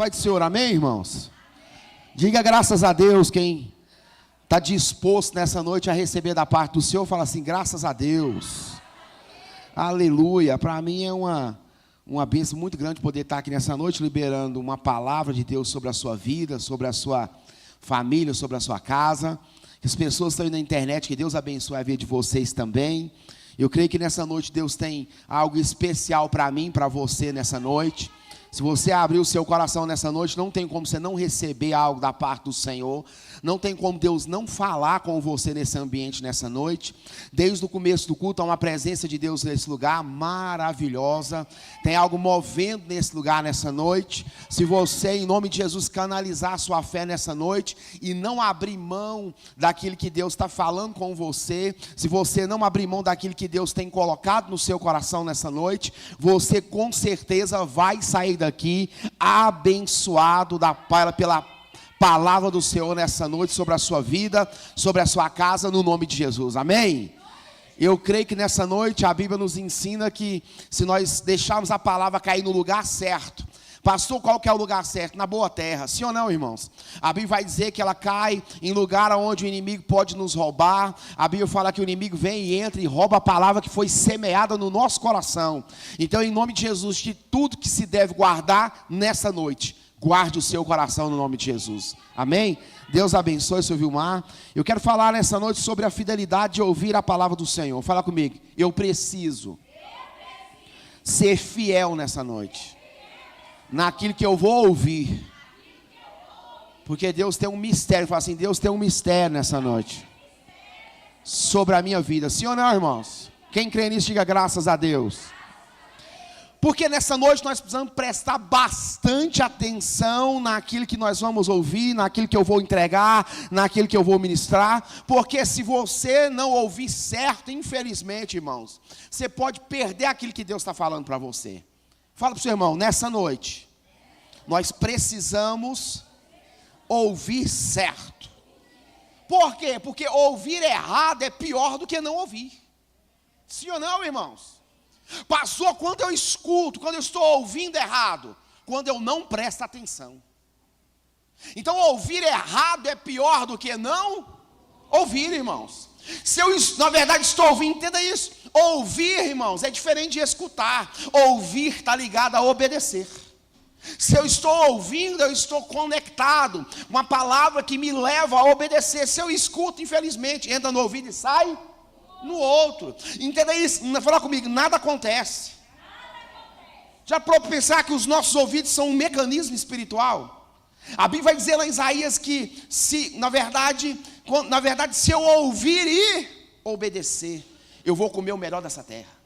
Pai do Senhor, amém, irmãos? Diga graças a Deus quem está disposto nessa noite a receber da parte do Senhor. Fala assim, graças a Deus. Aleluia. Para mim é uma bênção muito grande poder estar aqui nessa noite liberando uma palavra de Deus sobre a sua vida, sobre a sua família, sobre a sua casa. As pessoas estão aí na internet, que Deus abençoe a vida de vocês também. Eu creio que nessa noite Deus tem algo especial para mim, para você nessa noite. Se você abrir o seu coração nessa noite, não tem como você não receber algo da parte do Senhor. Não tem como Deus não falar com você nesse ambiente nessa noite. Desde o começo do culto há uma presença de Deus nesse lugar maravilhosa. Tem algo movendo nesse lugar nessa noite. Se você, em nome de Jesus, canalizar a sua fé nessa noite e não abrir mão daquilo que Deus está falando com você, se você não abrir mão daquilo que Deus tem colocado no seu coração nessa noite, você com certeza vai sair daqui abençoado pela palavra do Senhor nessa noite sobre a sua vida, sobre a sua casa, no nome de Jesus, amém? Eu creio que nessa noite a Bíblia nos ensina que se nós deixarmos a palavra cair no lugar certo, pastor, qual que é o lugar certo? Na boa terra, sim ou não, irmãos? A Bíblia vai dizer que ela cai em lugar onde o inimigo pode nos roubar. A Bíblia fala que o inimigo vem e entra e rouba a palavra que foi semeada no nosso coração. Então, em nome de Jesus, de tudo que se deve guardar nessa noite, guarde o seu coração no nome de Jesus, amém? Deus abençoe, seu Vilmar. Eu quero falar nessa noite sobre a fidelidade de ouvir a palavra do Senhor. Fala comigo, eu preciso ser fiel nessa noite naquilo que eu vou ouvir, porque Deus tem um mistério. Fala assim, Deus tem um mistério nessa noite sobre a minha vida, sim ou não, irmãos? Quem crê nisso, diga graças a Deus. Porque nessa noite nós precisamos prestar bastante atenção naquilo que nós vamos ouvir, naquilo que eu vou entregar, naquilo que eu vou ministrar, porque se você não ouvir certo, infelizmente, irmãos, você pode perder aquilo que Deus está falando para você. Fala para o seu irmão, nessa noite, nós precisamos ouvir certo. Por quê? Porque ouvir errado é pior do que não ouvir. Sim ou não, irmãos? Passou quando eu escuto, quando eu estou ouvindo errado, quando eu não presto atenção. Então ouvir errado é pior do que não ouvir, irmãos. Se eu, na verdade, estou ouvindo, entenda isso. Ouvir, irmãos, é diferente de escutar. Ouvir está ligado a obedecer. Se eu estou ouvindo, eu estou conectado. Uma palavra que me leva a obedecer. Se eu escuto, infelizmente, entra no ouvido e sai no outro. Entenda isso, fala comigo, nada acontece. Já para pensar que os nossos ouvidos são um mecanismo espiritual? A Bíblia vai dizer lá em Isaías que na verdade, se eu ouvir e obedecer, eu vou comer o melhor dessa terra.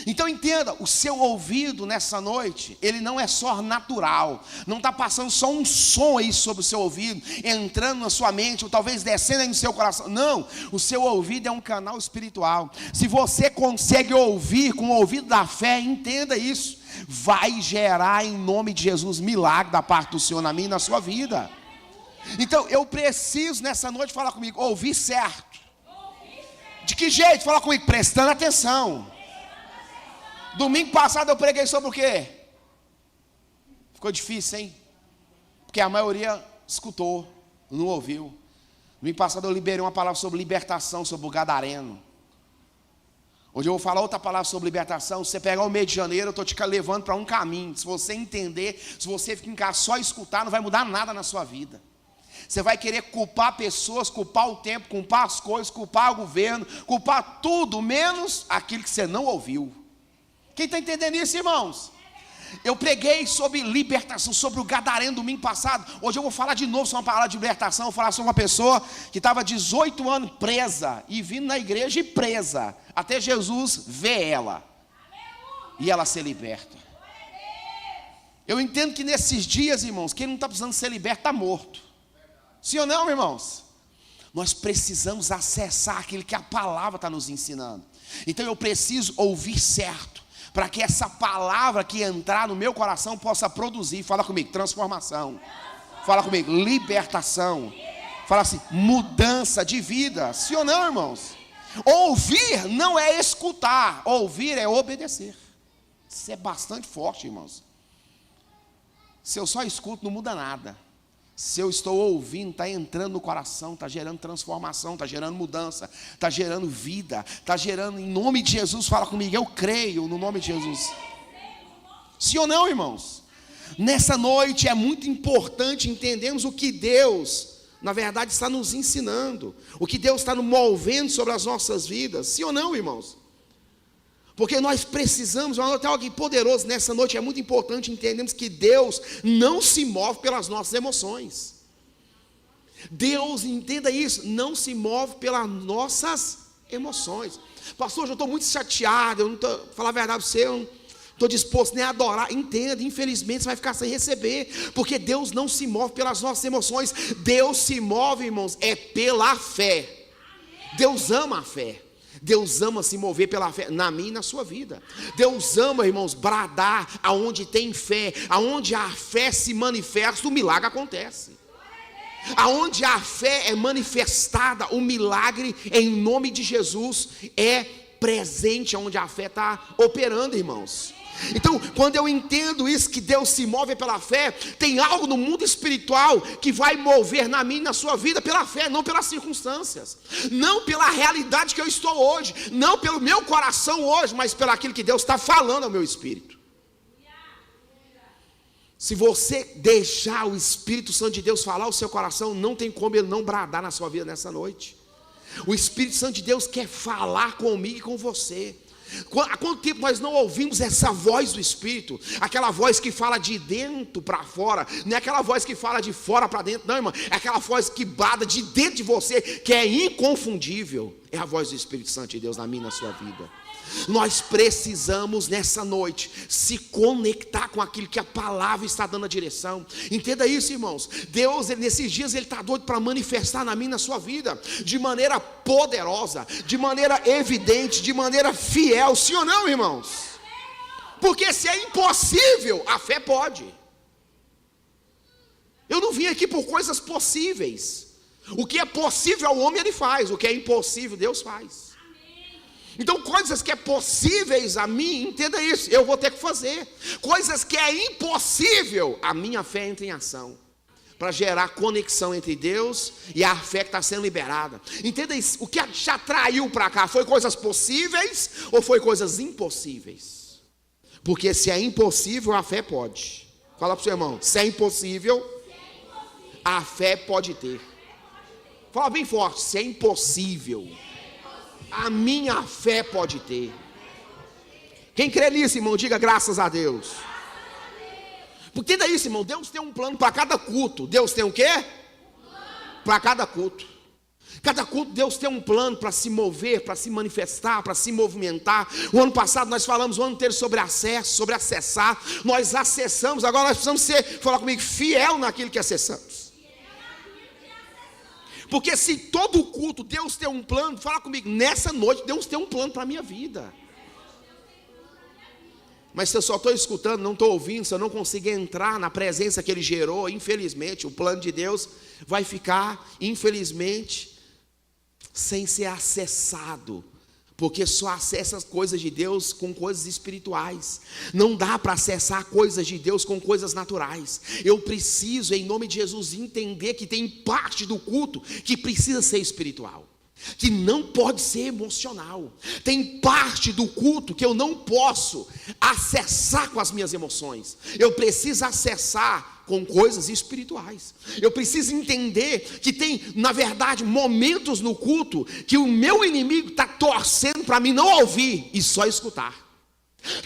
Então entenda, o seu ouvido nessa noite, ele não é só natural, não está passando só um som aí sobre o seu ouvido, entrando na sua mente, ou talvez descendo aí no seu coração. Não, o seu ouvido é um canal espiritual. Se você consegue ouvir com o ouvido da fé, entenda isso, vai gerar em nome de Jesus milagre da parte do Senhor na minha e na sua vida. Então eu preciso nessa noite falar comigo, ouvir certo. De que jeito? Fala comigo, prestando atenção. Domingo passado eu preguei sobre o quê? Ficou difícil, hein? Porque a maioria escutou, não ouviu. Domingo passado eu liberei uma palavra sobre libertação, sobre o gadareno. Hoje eu vou falar outra palavra sobre libertação. Se você pegar o mês de janeiro, eu estou te levando para um caminho. Se você entender, se você ficar em casa só escutar, não vai mudar nada na sua vida. Você vai querer culpar pessoas, culpar o tempo, culpar as coisas, culpar o governo, culpar tudo, menos aquilo que você não ouviu. Quem está entendendo isso, irmãos? Eu preguei sobre libertação, sobre o gadareno domingo passado. Hoje eu vou falar de novo sobre uma palavra de libertação. Eu vou falar sobre uma pessoa que estava 18 anos presa, e vindo na igreja e presa, até Jesus ver ela, e ela ser liberta. Eu entendo que nesses dias, irmãos, quem não está precisando ser liberto está morto. Sim ou não, irmãos? Nós precisamos acessar aquilo que a palavra está nos ensinando. Então eu preciso ouvir certo, para que essa palavra que entrar no meu coração possa produzir, fala comigo, transformação. Fala comigo, libertação. Fala assim, mudança de vida. Sim ou não, irmãos? Ouvir não é escutar, ouvir é obedecer. Isso é bastante forte, irmãos. Se eu só escuto, não muda nada. Se eu estou ouvindo, está entrando no coração, está gerando transformação, está gerando mudança, está gerando vida, está gerando, em nome de Jesus, fala comigo, eu creio no nome de Jesus. Sim ou não, irmãos? Nessa noite é muito importante entendermos o que Deus, na verdade, está nos ensinando, o que Deus está nos movendo sobre as nossas vidas. Sim ou não, irmãos? Porque nós precisamos, vamos ter alguém poderoso nessa noite, é muito importante entendermos que Deus não se move pelas nossas emoções. Deus, entenda isso, não se move pelas nossas emoções. Pastor, eu estou muito chateado, eu não estou, falar a verdade para você, eu não estou disposto nem a adorar. Entenda, infelizmente você vai ficar sem receber, porque Deus não se move pelas nossas emoções. Deus se move, irmãos, é pela fé. Deus ama a fé. Deus ama se mover pela fé, na minha e na sua vida. Deus ama, irmãos, bradar aonde tem fé. Aonde a fé se manifesta, o milagre acontece. Aonde a fé é manifestada, o milagre, em nome de Jesus, é presente. Aonde a fé está operando, irmãos. Então, quando eu entendo isso, que Deus se move pela fé, tem algo no mundo espiritual que vai mover na minha e na sua vida pela fé, não pelas circunstâncias, não pela realidade que eu estou hoje, não pelo meu coração hoje, mas pelo aquilo que Deus está falando ao meu espírito. Se você deixar o Espírito Santo de Deus falar ao seu coração, não tem como ele não bradar na sua vida nessa noite. O Espírito Santo de Deus quer falar comigo e com você. Há quanto tempo nós não ouvimos essa voz do Espírito? Aquela voz que fala de dentro para fora. Não é aquela voz que fala de fora para dentro, não, irmão. É aquela voz que brada de dentro de você, que é inconfundível. É a voz do Espírito Santo de Deus na minha e na sua vida. Nós precisamos nessa noite se conectar com aquilo que a palavra está dando a direção. Entenda isso, irmãos. Deus, nesses dias, Ele está doido para manifestar na minha e na sua vida de maneira poderosa, de maneira evidente, de maneira fiel. Sim ou não, irmãos? Porque se é impossível, a fé pode. Eu não vim aqui por coisas possíveis. O que é possível ao homem, ele faz. O que é impossível, Deus faz. Então, coisas que é possíveis a mim, entenda isso, eu vou ter que fazer. Coisas que é impossível, a minha fé entra em ação, para gerar conexão entre Deus e a fé que está sendo liberada. Entenda isso, o que te atraiu para cá, foi coisas possíveis ou foi coisas impossíveis? Porque se é impossível, a fé pode. Fala para o seu irmão, se é impossível, a fé pode ter. Fala bem forte, se é impossível, a minha fé pode ter. Quem crê nisso, irmão, diga graças a Deus. Porque entenda isso, irmão, Deus tem um plano para cada culto. Deus tem o quê? Para cada culto. Cada culto Deus tem um plano para se mover, para se manifestar, para se movimentar. O ano passado nós falamos o ano inteiro sobre acesso, sobre acessar. Nós acessamos, agora nós precisamos ser, falar comigo, fiel naquilo que acessamos. Porque se todo culto Deus tem um plano, fala comigo, nessa noite Deus tem um plano para a minha vida. Mas se eu só estou escutando, não estou ouvindo, se eu não conseguir entrar na presença que Ele gerou, infelizmente, o plano de Deus vai ficar, infelizmente, sem ser acessado. Porque só acessa as coisas de Deus com coisas espirituais. Não dá para acessar coisas de Deus com coisas naturais. Eu preciso, em nome de Jesus, entender que tem parte do culto que precisa ser espiritual, que não pode ser emocional. Tem parte do culto que eu não posso acessar com as minhas emoções. Eu preciso acessar com coisas espirituais. Eu preciso entender que tem, na verdade, momentos no culto que o meu inimigo está torcendo para mim não ouvir e só escutar.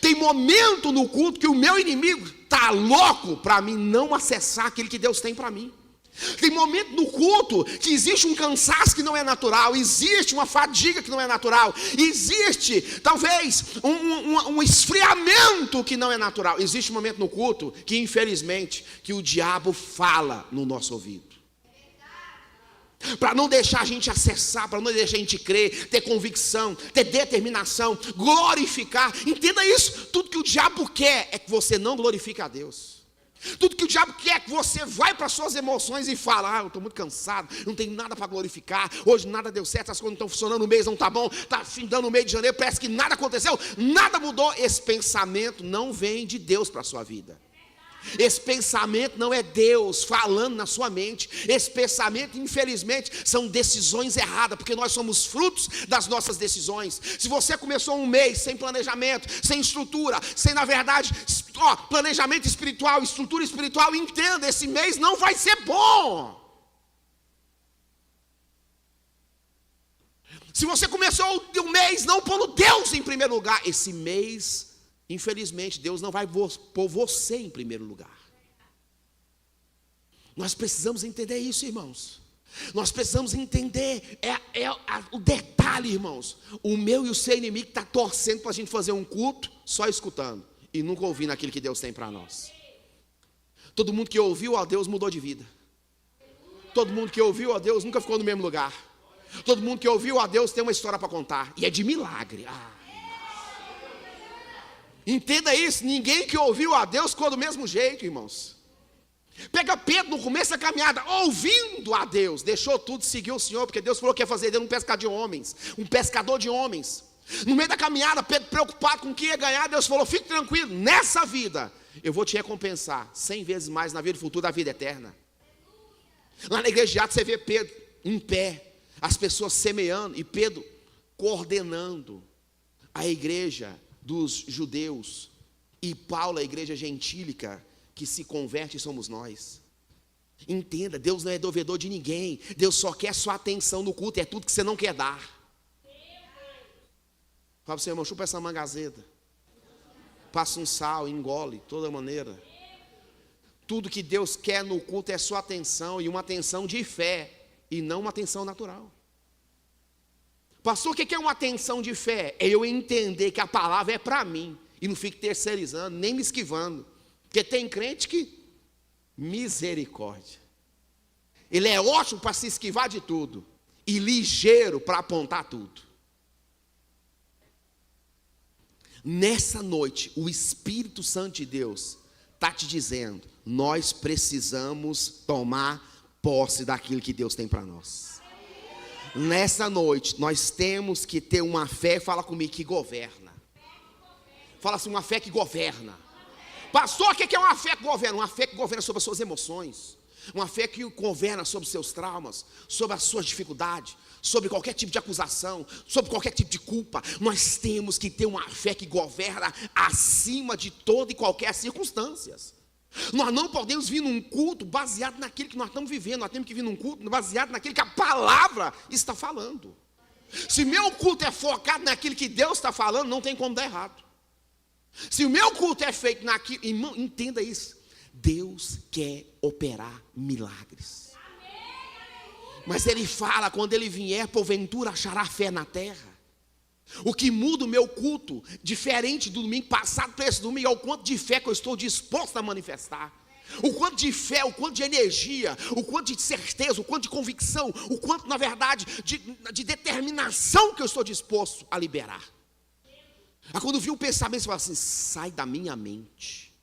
Tem momento no culto que o meu inimigo está louco para mim não acessar aquilo que Deus tem para mim. Tem momento no culto que existe um cansaço que não é natural, existe uma fadiga que não é natural, existe talvez um esfriamento que não é natural. Existe um momento no culto que infelizmente que o diabo fala no nosso ouvido, para não deixar a gente acessar, para não deixar a gente crer, ter convicção, ter determinação, glorificar. Entenda isso, tudo que o diabo quer é que você não glorifique a Deus. Tudo que o diabo quer é que você vai para as suas emoções e fala, eu estou muito cansado, não tenho nada para glorificar, hoje nada deu certo, as coisas não estão funcionando, o mês não está bom, está findando o mês de janeiro, parece que nada aconteceu, nada mudou. Esse pensamento não vem de Deus para a sua vida. Esse pensamento não é Deus falando na sua mente. Esse pensamento, infelizmente, são decisões erradas, porque nós somos frutos das nossas decisões. Se você começou um mês sem planejamento, sem estrutura, sem, na verdade, planejamento espiritual, estrutura espiritual, entenda, esse mês não vai ser bom. Se você começou o mês não pondo Deus em primeiro lugar, esse mês, infelizmente, Deus não vai pôr você em primeiro lugar. Nós precisamos entender isso, irmãos. Nós precisamos entender o detalhe, irmãos. O meu e o seu inimigo está torcendo para a gente fazer um culto só escutando e nunca ouvindo aquilo que Deus tem para nós. Todo mundo que ouviu a Deus mudou de vida. Todo mundo que ouviu a Deus nunca ficou no mesmo lugar. Todo mundo que ouviu a Deus tem uma história para contar. E é de milagre. Entenda isso. Ninguém que ouviu a Deus ficou do mesmo jeito, irmãos. Pega Pedro no começo da caminhada, ouvindo a Deus. Deixou tudo e seguiu o Senhor, porque Deus falou que ia fazer dele um pescador de homens. Um pescador de homens. No meio da caminhada, Pedro preocupado com o que ia ganhar, Deus falou, fique tranquilo, nessa vida eu vou te recompensar 100 vezes mais na vida futura da vida eterna. Lá na igreja de Atos você vê Pedro em pé, as pessoas semeando, e Pedro coordenando a igreja dos judeus, e Paulo, a igreja gentílica, que se converte somos nós. Entenda, Deus não é devedor de ninguém, Deus só quer sua atenção no culto, é tudo que você não quer dar. Fala para o seu irmão, chupa essa manga azeda, passa um sal, engole, de toda maneira. Tudo que Deus quer no culto é sua atenção, e uma atenção de fé, e não uma atenção natural. Pastor, o que é uma atenção de fé? É eu entender que a palavra é para mim, e não fique terceirizando, nem me esquivando. Porque tem crente que, misericórdia, ele é ótimo para se esquivar de tudo, e ligeiro para apontar tudo. Nessa noite, o Espírito Santo de Deus está te dizendo, nós precisamos tomar posse daquilo que Deus tem para nós. Nessa noite, nós temos que ter uma fé, fala comigo, que governa. Fala assim, uma fé que governa. Pastor, o que é uma fé que governa? Uma fé que governa sobre as suas emoções. Uma fé que governa sobre os seus traumas, sobre as suas dificuldades, sobre qualquer tipo de acusação, sobre qualquer tipo de culpa. Nós temos que ter uma fé que governa acima de toda e qualquer circunstâncias. Nós não podemos vir num culto baseado naquilo que nós estamos vivendo. Nós temos que vir num culto baseado naquilo que a palavra está falando. Se meu culto é focado naquilo que Deus está falando, não tem como dar errado. Se o meu culto é feito naquilo, irmão, entenda isso. Deus quer operar milagres. Mas Ele fala, quando Ele vier, porventura achará fé na terra. O que muda o meu culto, diferente do domingo passado para esse domingo, é o quanto de fé que eu estou disposto a manifestar. O quanto de fé, o quanto de energia, o quanto de certeza, o quanto de convicção, o quanto, na verdade, de determinação que eu estou disposto a liberar. Aí quando vi o pensamento, você fala assim, sai da minha mente.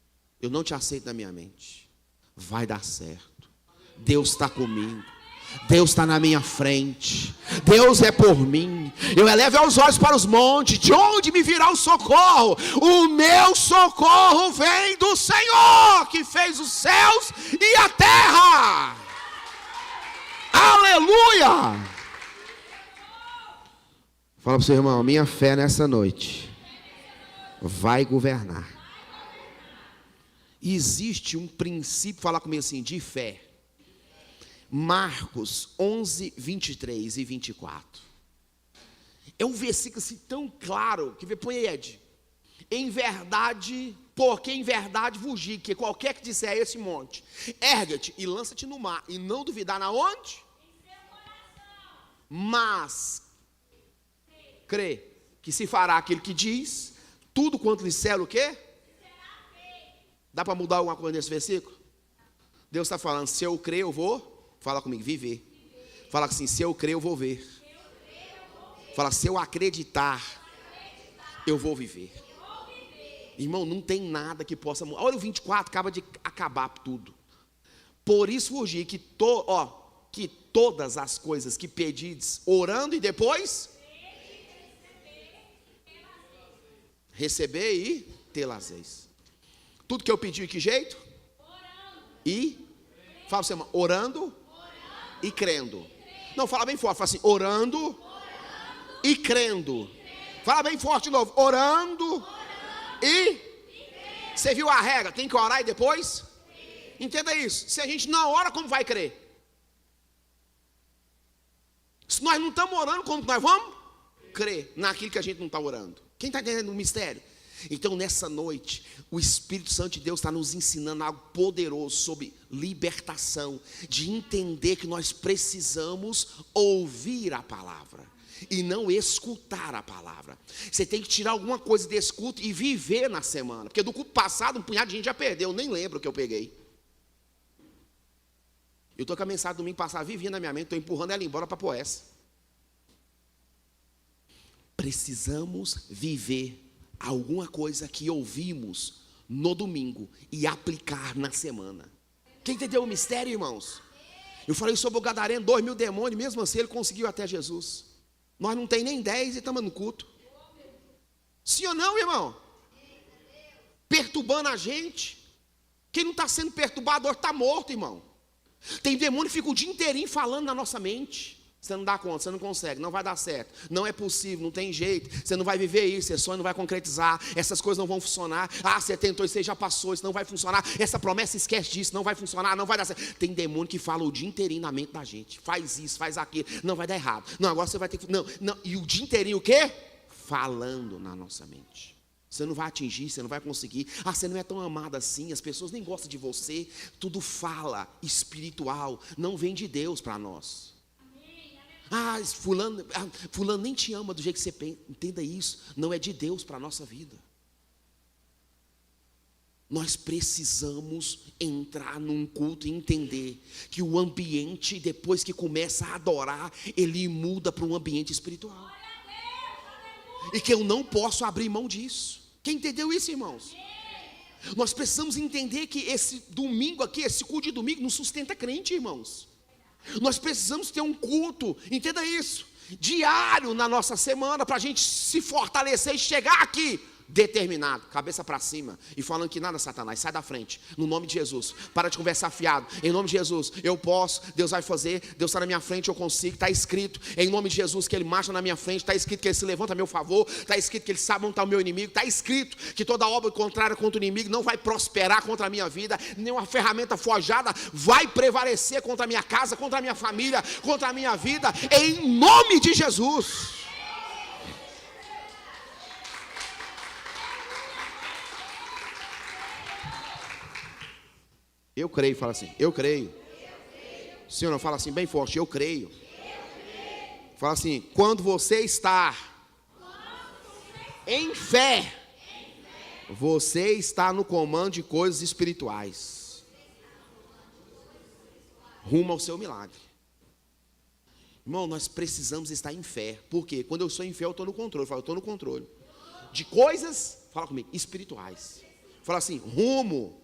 Eu não te aceito na minha mente. Vai dar certo. Deus está comigo. Deus está na minha frente. Deus é por mim. Eu elevo os olhos para os montes. De onde me virá o socorro? O meu socorro vem do Senhor, que fez os céus e a terra. Aleluia. Fala para o seu irmão, minha fé nessa noite vai governar. Existe um princípio, fala comigo assim, de fé. Marcos 11, 23 e 24. É um versículo assim tão claro, que põe aí, Ed. Em verdade, porque em verdade vos digo que qualquer que disser a esse monte, erga-te e lança-te no mar, e não duvidar na onde? Em seu coração. Mas crê que se fará aquilo que diz, tudo quanto lhe disser o quê? Dá para mudar alguma coisa nesse versículo? Deus está falando, se eu crer eu vou, fala comigo, viver. Fala assim, se eu crer eu vou ver. Fala, se eu acreditar, eu vou viver. Irmão, não tem nada que possa mudar. Olha o 24, acaba de acabar tudo. Por isso vos digo que todas as coisas que pedides, orando e depois receber e tê-las. Tudo que eu pedi, que jeito? e... Fala você, orando e crendo. Não, fala bem forte. Fala assim, orando e crendo. Fala bem forte de novo. Orando e... Você viu a regra? Tem que orar e depois? Entenda isso. Se a gente não ora, como vai crer? Se nós não estamos orando, como nós vamos crer naquilo que a gente não está orando? Quem está entendendo o mistério? Então nessa noite, o Espírito Santo de Deus está nos ensinando algo poderoso sobre libertação, de entender que nós precisamos ouvir a palavra e não escutar a palavra. Você tem que tirar alguma coisa desse culto e viver na semana, porque do culto passado um punhado de gente já perdeu, eu nem lembro o que eu peguei. Eu estou com a mensagem do domingo passado, vivia na minha mente, estou empurrando ela embora para pôr essa. Precisamos viver alguma coisa que ouvimos no domingo e aplicar na semana. Quem entendeu o mistério, irmãos? Eu falei sobre o gadareno, 2.000 demônios, mesmo assim ele conseguiu até Jesus. Nós não tem nem 10 e estamos no culto. Sim ou não, irmão? Perturbando a gente. Quem não está sendo perturbador está morto, irmão. Tem demônio que fica o dia inteirinho falando na nossa mente. Você não dá conta, você não consegue, não vai dar certo, não é possível, não tem jeito, você não vai viver isso, seu sonho não vai concretizar, essas coisas não vão funcionar. Ah, você tentou, você já passou, isso não vai funcionar, essa promessa esquece disso, não vai funcionar, não vai dar certo. Tem demônio que fala o dia inteirinho na mente da gente, faz isso, faz aquilo, não vai dar errado, não, agora você vai ter que, não, e o dia inteirinho o quê? Falando na nossa mente. Você não vai atingir, você não vai conseguir. Ah, você não é tão amado assim, as pessoas nem gostam de você. Tudo fala espiritual, não vem de Deus para nós. Ah, fulano nem te ama do jeito que você pensa. Entenda isso, não é de Deus para a nossa vida. Nós precisamos entrar num culto e entender que o ambiente, depois que começa a adorar, ele muda para um ambiente espiritual. E que eu não posso abrir mão disso. Quem entendeu isso, irmãos? Nós precisamos entender que esse domingo aqui, esse culto de domingo, não sustenta crente, irmãos. Nós precisamos ter um culto, entenda isso, diário na nossa semana, para a gente se fortalecer e chegar aqui determinado, cabeça para cima, e falando que nada, Satanás, sai da frente, no nome de Jesus, para de conversar fiado, em nome de Jesus, eu posso, Deus vai fazer, Deus está na minha frente, eu consigo, está escrito, em nome de Jesus, que Ele marcha na minha frente, está escrito que Ele se levanta a meu favor, está escrito que Ele sabe onde está o meu inimigo, está escrito que toda obra contrária contra o inimigo não vai prosperar contra a minha vida, nenhuma ferramenta forjada vai prevalecer contra a minha casa, contra a minha família, contra a minha vida, em nome de Jesus. Eu creio, fala assim, eu creio. Senhor, não fala assim bem forte, eu creio. Fala assim, quando você está em fé, você está no comando de coisas espirituais, rumo ao seu milagre. Irmão, nós precisamos estar em fé. Por quê? Quando eu sou em fé, eu estou no controle. Fala, eu estou no controle de coisas, fala comigo, espirituais. Fala assim, rumo.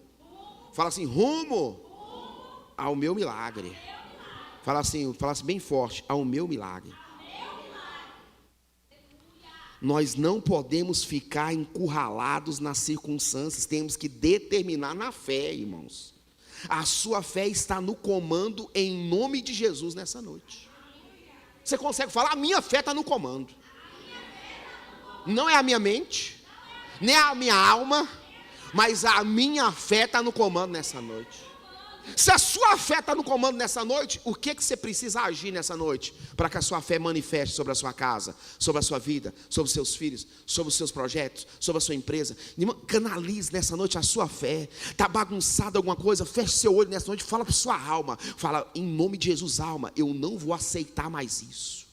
Fala assim, rumo ao meu milagre. Fala assim bem forte, ao meu milagre. Nós não podemos ficar encurralados nas circunstâncias, temos que determinar na fé, irmãos. A sua fé está no comando em nome de Jesus nessa noite. Você consegue falar? A minha fé está no comando. Não é a minha mente, nem a minha alma, mas a minha fé está no comando nessa noite. Se a sua fé está no comando nessa noite, o que você precisa agir nessa noite para que a sua fé manifeste sobre a sua casa, sobre a sua vida, sobre os seus filhos, sobre os seus projetos, sobre a sua empresa? Canalize nessa noite a sua fé. Está bagunçado alguma coisa? Feche seu olho nessa noite, fala para sua alma, fala, em nome de Jesus, alma, eu não vou aceitar mais isso.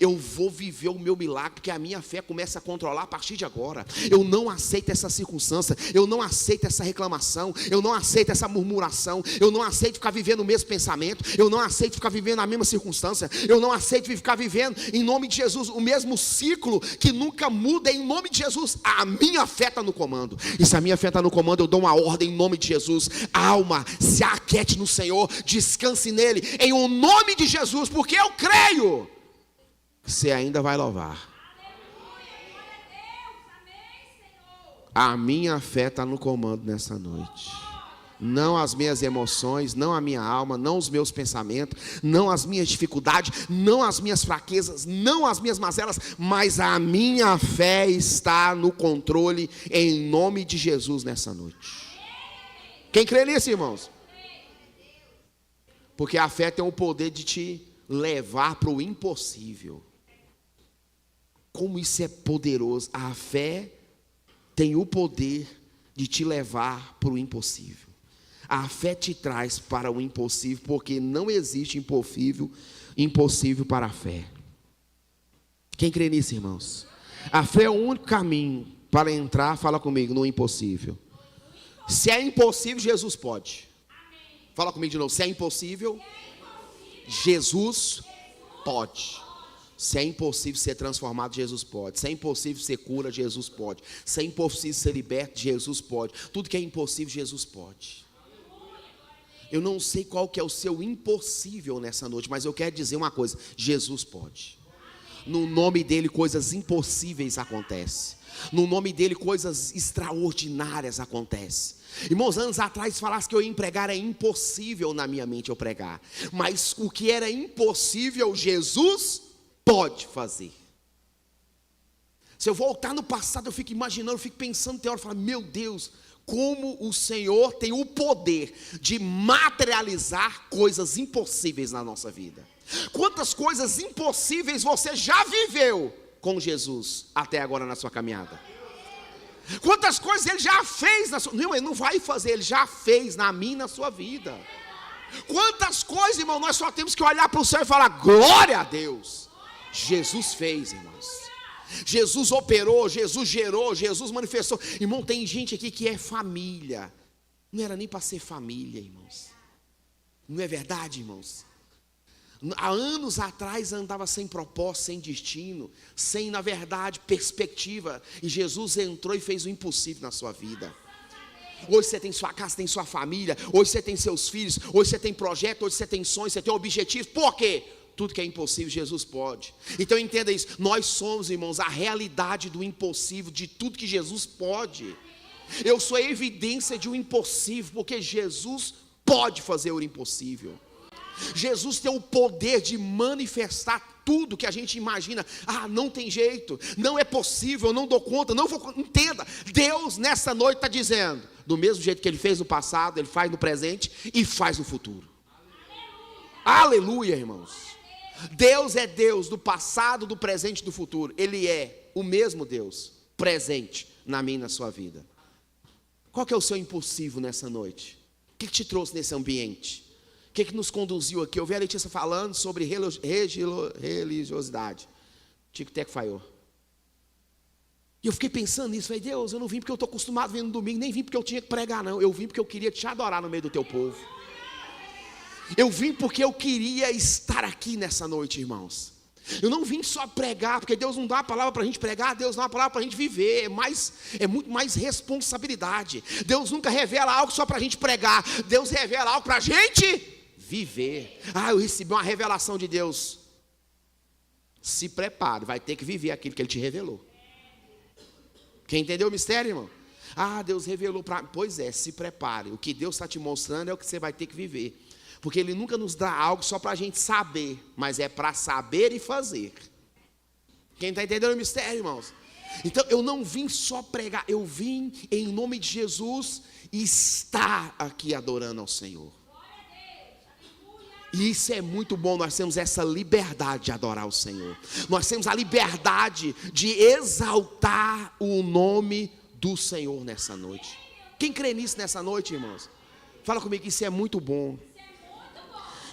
Eu vou viver o meu milagre, porque a minha fé começa a controlar a partir de agora. Eu não aceito essa circunstância, eu não aceito essa reclamação, eu não aceito essa murmuração, eu não aceito ficar vivendo o mesmo pensamento, eu não aceito ficar vivendo a mesma circunstância, eu não aceito ficar vivendo, em nome de Jesus, o mesmo ciclo que nunca muda, em nome de Jesus. A minha fé está no comando, e se a minha fé está no comando, eu dou uma ordem em nome de Jesus. Alma, se aquete no Senhor, descanse nele, em o nome de Jesus, porque eu creio. Você ainda vai louvar. A minha fé está no comando nessa noite. não as minhas emoções, não a minha alma, não os meus pensamentos, não as minhas dificuldades, não as minhas fraquezas, não as minhas mazelas, mas a minha fé está no controle, em nome de Jesus nessa noite. Quem crê nisso, irmãos? Porque a fé tem o poder de te levar para o impossível. Como isso é poderoso. A fé tem o poder de te levar para o impossível. A fé te traz para o impossível, porque não existe impossível para a fé. Quem crê nisso, irmãos? A fé é o único caminho para entrar, fala comigo, no impossível. Se é impossível, Jesus pode. Fala comigo de novo, se é impossível, Jesus pode. Se é impossível ser transformado, Jesus pode. Se é impossível ser cura, Jesus pode. Se é impossível ser liberto, Jesus pode. Tudo que é impossível, Jesus pode. Eu não sei qual que é o seu impossível nessa noite, mas eu quero dizer uma coisa: Jesus pode. No nome dele coisas impossíveis acontecem. No nome dele coisas extraordinárias acontecem. Irmãos, anos atrás falasse que eu ia pregar, é impossível na minha mente eu pregar. Mas o que era impossível, Jesus pode fazer. Se eu voltar no passado, eu fico imaginando, eu fico pensando, tem hora, eu falo, meu Deus, como o Senhor tem o poder de materializar coisas impossíveis na nossa vida. Quantas coisas impossíveis você já viveu com Jesus até agora na sua caminhada? Quantas coisas ele já fez na sua... Não, ele não vai fazer, ele já fez na minha e na sua vida. Quantas coisas, irmão, nós só temos que olhar para o céu e falar, glória a Deus. Jesus fez, irmãos. Jesus operou, Jesus gerou, Jesus manifestou. Irmão, tem gente aqui que é família. Não era nem para ser família, irmãos. Não é verdade, irmãos? Há anos atrás andava sem propósito, sem destino, sem, na verdade, perspectiva. E Jesus entrou e fez o impossível na sua vida. Hoje você tem sua casa, tem sua família. Hoje você tem seus filhos. Hoje você tem projeto, hoje você tem sonhos, você tem objetivos. Por quê? Tudo que é impossível, Jesus pode. Então entenda isso, nós somos, irmãos, a realidade do impossível, de tudo que Jesus pode. Eu sou a evidência de um impossível, porque Jesus pode fazer o impossível. Jesus tem o poder de manifestar tudo que a gente imagina. Ah, não tem jeito, não é possível, eu não dou conta, não vou. Entenda, Deus nessa noite está dizendo, do mesmo jeito que Ele fez no passado, Ele faz no presente e faz no futuro. Aleluia, irmãos. Deus é Deus do passado, do presente e do futuro. Ele é o mesmo Deus, presente na minha e na sua vida. Qual que é o seu impossível nessa noite? O que te trouxe nesse ambiente? O que nos conduziu aqui? Eu vi a Letícia falando sobre religiosidade. Tico-teco falhou. E eu fiquei pensando nisso. Falei, Deus, eu não vim porque eu estou acostumado a vir no domingo, nem vim porque eu tinha que pregar, não. Eu vim porque eu queria te adorar no meio do teu povo. Eu vim porque eu queria estar aqui nessa noite, irmãos. Eu não vim só pregar, porque Deus não dá uma palavra para a gente pregar, Deus dá uma palavra para a gente viver, é muito mais responsabilidade. Deus nunca revela algo só para a gente pregar, Deus revela algo para a gente viver. Ah, eu recebi uma revelação de Deus. Se prepare, vai ter que viver aquilo que Ele te revelou. Quem entendeu o mistério, irmão? Ah, Deus revelou para... Pois é, se prepare, o que Deus está te mostrando é o que você vai ter que viver. Porque Ele nunca nos dá algo só para a gente saber, mas é para saber e fazer. Quem está entendendo o mistério, irmãos? Então eu não vim só pregar, eu vim em nome de Jesus estar aqui adorando ao Senhor. E isso é muito bom, nós temos essa liberdade de adorar o Senhor. Nós temos a liberdade de exaltar o nome do Senhor nessa noite. Quem crê nisso nessa noite, irmãos? Fala comigo que isso é muito bom.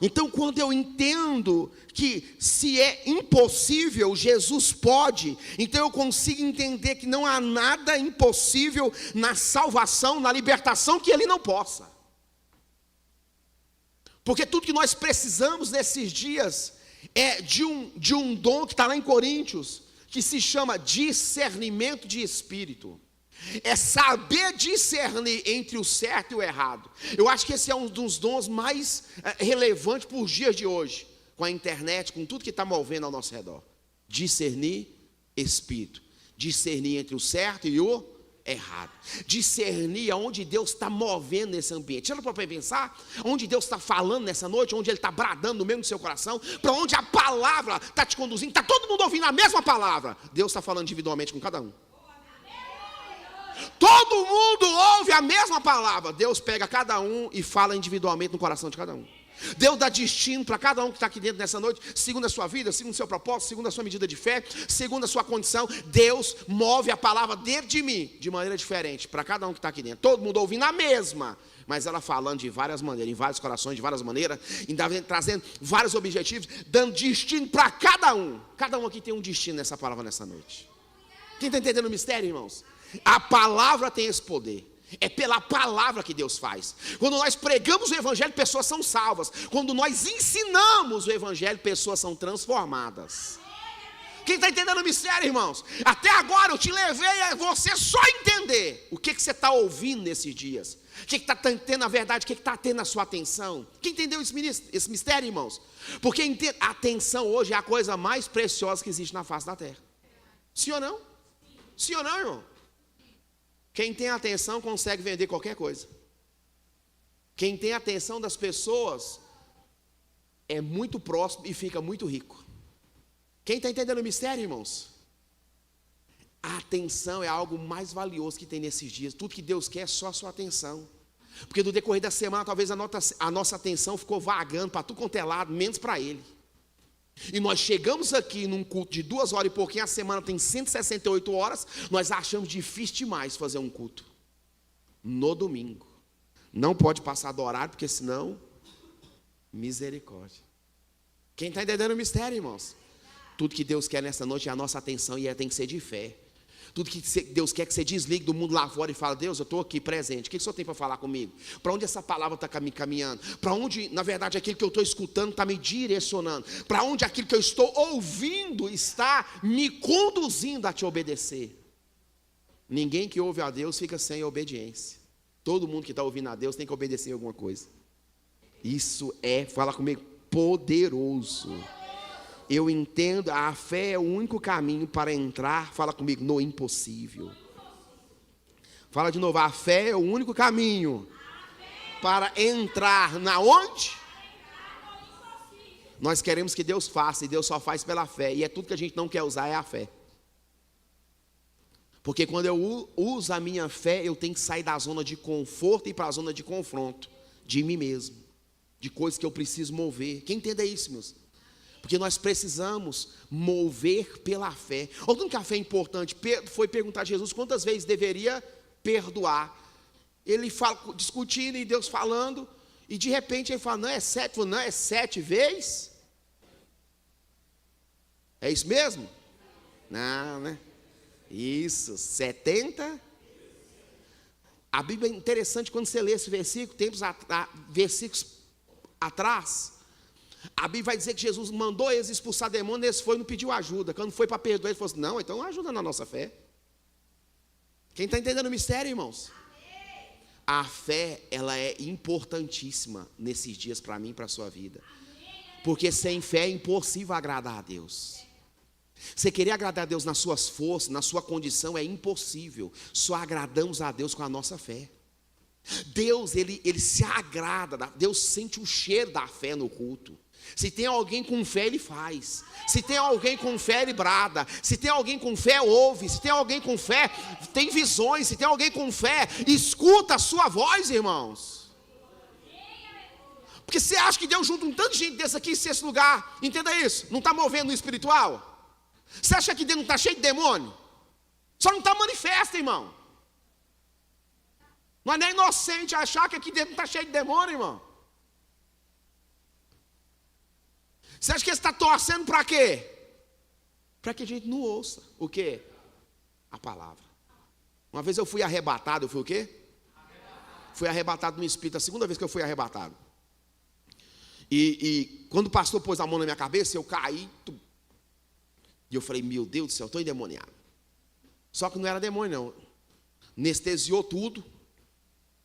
Então, quando eu entendo que se é impossível, Jesus pode, então eu consigo entender que não há nada impossível na salvação, na libertação, que Ele não possa. Porque tudo que nós precisamos nesses dias é de um dom que está lá em Coríntios, que se chama discernimento de espírito. É saber discernir entre o certo e o errado. Eu acho que esse é um dos dons mais relevantes para os dias de hoje, com a internet, com tudo que está movendo ao nosso redor. Discernir espírito, discernir entre o certo e o errado. Discernir aonde Deus está movendo nesse ambiente. Já para pensar? Onde Deus está falando nessa noite, onde Ele está bradando no meio do seu coração, para onde a palavra está te conduzindo. Está todo mundo ouvindo a mesma palavra. Deus está falando individualmente com cada um. Todo mundo ouve a mesma palavra. Deus pega cada um e fala individualmente no coração de cada um. Deus dá destino para cada um que está aqui dentro nessa noite, segundo a sua vida, segundo o seu propósito, segundo a sua medida de fé, segundo a sua condição. Deus move a palavra dentro de mim, de maneira diferente, para cada um que está aqui dentro. Todo mundo ouvindo a mesma, mas ela falando de várias maneiras, em vários corações, de várias maneiras, trazendo vários objetivos, dando destino para cada um. Cada um aqui tem um destino nessa palavra nessa noite. Quem está entendendo o mistério, irmãos? A palavra tem esse poder. É pela palavra que Deus faz. Quando nós pregamos o evangelho, pessoas são salvas. Quando nós ensinamos o evangelho, pessoas são transformadas. Quem está entendendo o mistério, irmãos? Até agora eu te levei a você só entender o que você está ouvindo nesses dias. O que está tendo a verdade, o que está tendo a sua atenção. Quem entendeu esse mistério, irmãos? Porque a atenção hoje é a coisa mais preciosa que existe na face da terra. Sim ou não? Sim ou não, irmão? Quem tem atenção consegue vender qualquer coisa. Quem tem atenção das pessoas é muito próximo e fica muito rico. Quem está entendendo o mistério, irmãos? A atenção é algo mais valioso que tem nesses dias. Tudo que Deus quer é só a sua atenção. Porque no decorrer da semana, talvez a nossa atenção ficou vagando para tudo quanto é lado, menos para Ele. E nós chegamos aqui num culto de 2 horas e pouquinho, a semana tem 168 horas, nós achamos difícil demais fazer um culto no domingo. Não pode passar do horário, porque senão, misericórdia. Quem está entendendo o mistério, irmãos? Tudo que Deus quer nessa noite é a nossa atenção e ela tem que ser de fé. Tudo que Deus quer que você desligue do mundo lá fora e fala: Deus, eu estou aqui presente, o que o Senhor tem para falar comigo? Para onde essa palavra está me caminhando? Para onde, na verdade, aquilo que eu estou escutando está me direcionando? Para onde aquilo que eu estou ouvindo está me conduzindo a te obedecer? Ninguém que ouve a Deus fica sem obediência. Todo mundo que está ouvindo a Deus tem que obedecer em alguma coisa. Isso é, fala comigo, poderoso. Eu entendo, a fé é o único caminho para entrar, fala comigo, no impossível. Fala de novo, a fé é o único caminho para entrar na onde? Nós queremos que Deus faça, e Deus só faz pela fé, e é tudo que a gente não quer usar, é a fé. Porque quando eu uso a minha fé, eu tenho que sair da zona de conforto e ir para a zona de confronto, de mim mesmo, de coisas que eu preciso mover. Quem entende isso, meus? Porque nós precisamos mover pela fé. Outro que a fé é importante, foi perguntar a Jesus quantas vezes deveria perdoar. Ele fala, discutindo e Deus falando, e de repente ele fala, não é 7, não é 7 vezes? É isso mesmo? Não, né? Isso, 70. A Bíblia é interessante quando você lê esse versículo, versículos atrás. A Bíblia vai dizer que Jesus mandou eles expulsar demônio, eles foram e não pediu ajuda. Quando foi para perdoar, ele falou assim, não, então ajuda na nossa fé. Quem está entendendo o mistério, irmãos? Amém. A fé, ela é importantíssima nesses dias para mim e para a sua vida. Porque sem fé é impossível agradar a Deus. Você querer agradar a Deus nas suas forças, na sua condição, é impossível. Só agradamos a Deus com a nossa fé. Deus, ele se agrada, Deus sente o cheiro da fé no culto. Se tem alguém com fé, ele faz. Se tem alguém com fé, ele brada. Se tem alguém com fé, ouve. Se tem alguém com fé, tem visões. Se tem alguém com fé, escuta a sua voz, irmãos. Porque você acha que Deus junta um tanto de gente desse aqui, nesse lugar, entenda isso, não está movendo no espiritual? Você acha que Deus não está cheio de demônio? Só não está manifesto, irmão. Não é nem inocente achar que aqui dentro não está cheio de demônio, irmão. Você acha que ele está torcendo para quê? Para que a gente não ouça. O quê? A palavra. Uma vez eu fui arrebatado, eu fui o quê? Fui arrebatado no espírito, a segunda vez que eu fui arrebatado. E quando o pastor pôs a mão na minha cabeça, eu caí. E eu falei, meu Deus do céu, estou endemoniado. Só que não era demônio, não. Anestesiou tudo.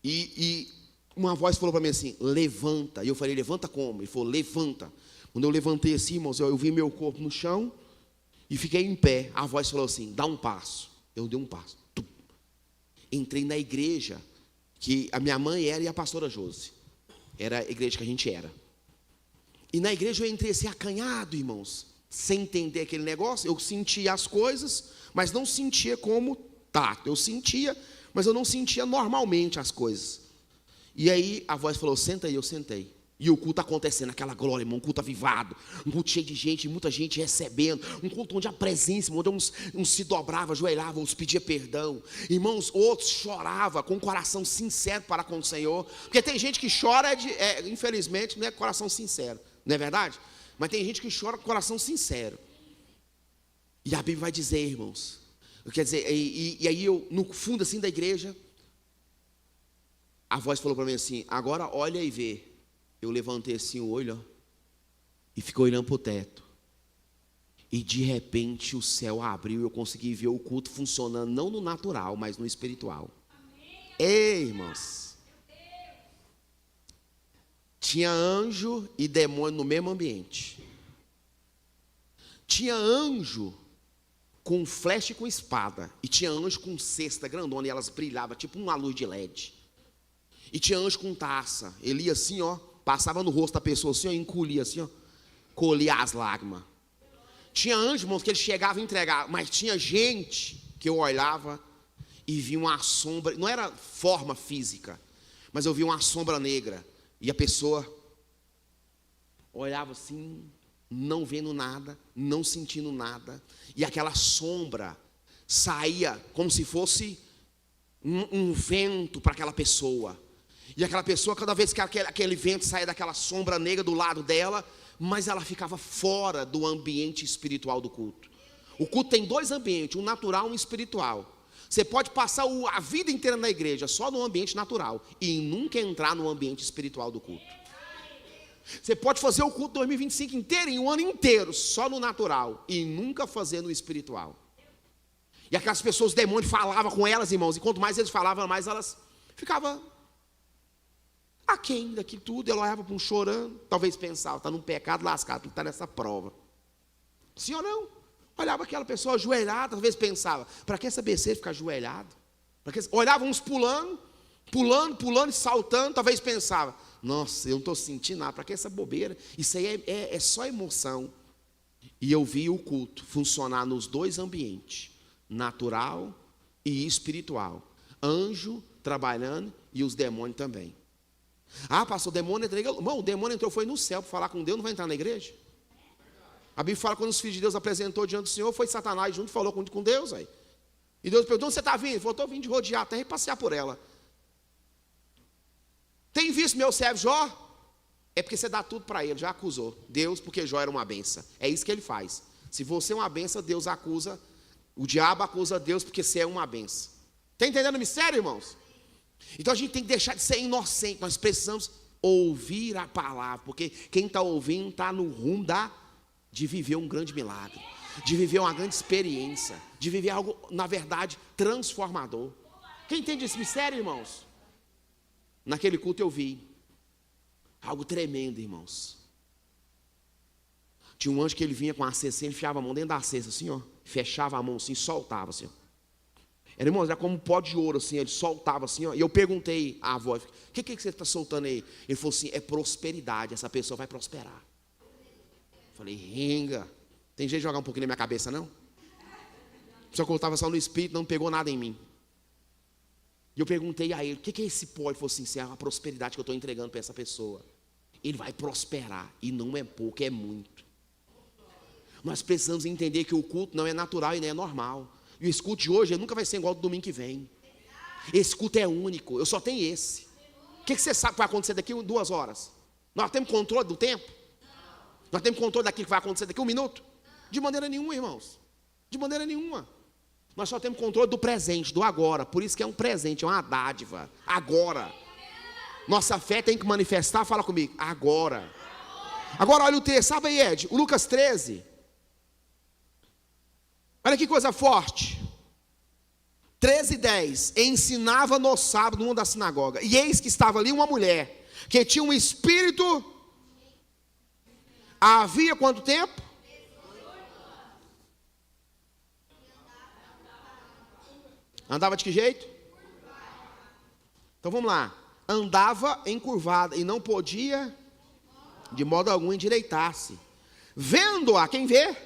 E uma voz falou para mim assim, levanta. E eu falei, levanta como? Ele falou, levanta. Quando eu levantei assim, irmãos, eu vi meu corpo no chão e fiquei em pé. A voz falou assim, dá um passo. Eu dei um passo. entrei na igreja que a minha mãe era e a pastora Josi. Era a igreja que a gente era. E na igreja eu entrei assim acanhado, irmãos, sem entender aquele negócio. Eu sentia as coisas, mas não sentia como tato. Eu sentia, mas eu não sentia normalmente as coisas. E aí a voz falou, senta aí, eu sentei. E o culto acontecendo, aquela glória, irmão, um culto avivado, um culto cheio de gente, muita gente recebendo, um culto onde a presença, onde uns se dobravam, ajoelhavam, uns pediam perdão. Irmãos, outros choravam com um coração sincero para com o Senhor. Porque tem gente que chora, infelizmente, não é coração sincero, não é verdade? Mas tem gente que chora com coração sincero. E a Bíblia vai dizer, irmãos, quer dizer, e aí eu, no fundo assim da igreja, a voz falou para mim assim, agora olha e vê. Eu levantei assim o olho, ó, e fiquei olhando para o teto. E de repente o céu abriu e eu consegui ver o culto funcionando, não no natural, mas no espiritual. Ei, irmãos. Tinha anjo e demônio no mesmo ambiente. Tinha anjo com flecha e com espada. E tinha anjo com cesta grandona e elas brilhavam, tipo uma luz de LED. E tinha anjo com taça. Ele ia assim, ó. Passava no rosto da pessoa assim, ó, encolhia assim, ó, colhia as lágrimas. Tinha anjos, irmãos, que ele chegava e entregava, mas tinha gente que eu olhava e via uma sombra, não era forma física, mas eu via uma sombra negra, e a pessoa olhava assim, não vendo nada, não sentindo nada, e aquela sombra saía como se fosse um vento para aquela pessoa. E aquela pessoa, cada vez que aquele vento saía daquela sombra negra do lado dela, mas ela ficava fora do ambiente espiritual do culto. O culto tem dois ambientes, um natural e um espiritual. Você pode passar a vida inteira na igreja só no ambiente natural e nunca entrar no ambiente espiritual do culto. Você pode fazer o culto 2025 inteiro, em um ano inteiro, só no natural e nunca fazer no espiritual. E aquelas pessoas, os demônios falavam com elas, irmãos, e quanto mais eles falavam, mais elas ficavam aquém daquilo tudo. Ela olhava para um chorando, talvez pensava, está num pecado lascado, está nessa prova. Sim ou não? Olhava aquela pessoa ajoelhada, talvez pensava, para que essa besteira ficar ajoelhado? Olhava uns pulando e saltando, talvez pensava, nossa, eu não estou sentindo nada, para que essa bobeira? Isso aí é só emoção. E eu vi o culto funcionar nos dois ambientes, natural e espiritual. Anjo trabalhando e os demônios também. Ah, pastor, o demônio entrou. Irmão, o demônio entrou, foi no céu para falar com Deus, não vai entrar na igreja? A Bíblia fala que quando os filhos de Deus apresentou diante do Senhor, foi Satanás junto e falou com Deus. Aí. E Deus perguntou, onde você está vindo? Ele falou, estou vindo de rodear a terra e passear por ela. Tem visto meu servo Jó? É porque você dá tudo para ele, já acusou Deus, porque Jó era uma benção. É isso que ele faz. Se você é uma benção, Deus acusa, o diabo acusa Deus porque você é uma benção. Está entendendo o mistério, irmãos? Então a gente tem que deixar de ser inocente. Nós precisamos ouvir a palavra, porque quem está ouvindo está no rumo de viver um grande milagre, de viver uma grande experiência, de viver algo, na verdade, transformador. Quem entende esse mistério, irmãos? Naquele culto eu vi algo tremendo, irmãos. Tinha um anjo que ele vinha com a cesta, ele enfiava a mão dentro da cesta assim, ó, fechava a mão assim, soltava assim, ó. Era, irmãos, era como um pó de ouro, assim, ele soltava assim, ó. E eu perguntei à avó, o que você está soltando aí? Ele falou assim, é prosperidade, essa pessoa vai prosperar. Eu falei, ringa, tem jeito de jogar um pouquinho na minha cabeça, não? Só que eu estava só no espírito, não pegou nada em mim. E eu perguntei a ele, o que é esse pó? Ele falou assim, isso é a prosperidade que eu estou entregando para essa pessoa. Ele vai prosperar, e não é pouco, é muito. Nós precisamos entender que o culto não é natural e nem é normal. E o culto de hoje nunca vai ser igual ao do domingo que vem. Esse culto é único, eu só tenho esse. O que você sabe que vai acontecer daqui 2 horas? Nós temos controle do tempo? Nós temos controle daquilo que vai acontecer daqui 1 minuto? De maneira nenhuma, irmãos. De maneira nenhuma. Nós só temos controle do presente, do agora. Por isso que é um presente, é uma dádiva. Agora. Nossa fé tem que manifestar, fala comigo, agora. Agora olha o texto, sabe aí, Ed? O Lucas 13. Olha que coisa forte. 13:10. Ensinava no sábado numa da sinagoga. E eis que estava ali uma mulher que tinha um espírito. Havia quanto tempo? Andava de que jeito? Então vamos lá. Andava encurvada e não podia de modo algum endireitar-se. Vendo-a, quem vê?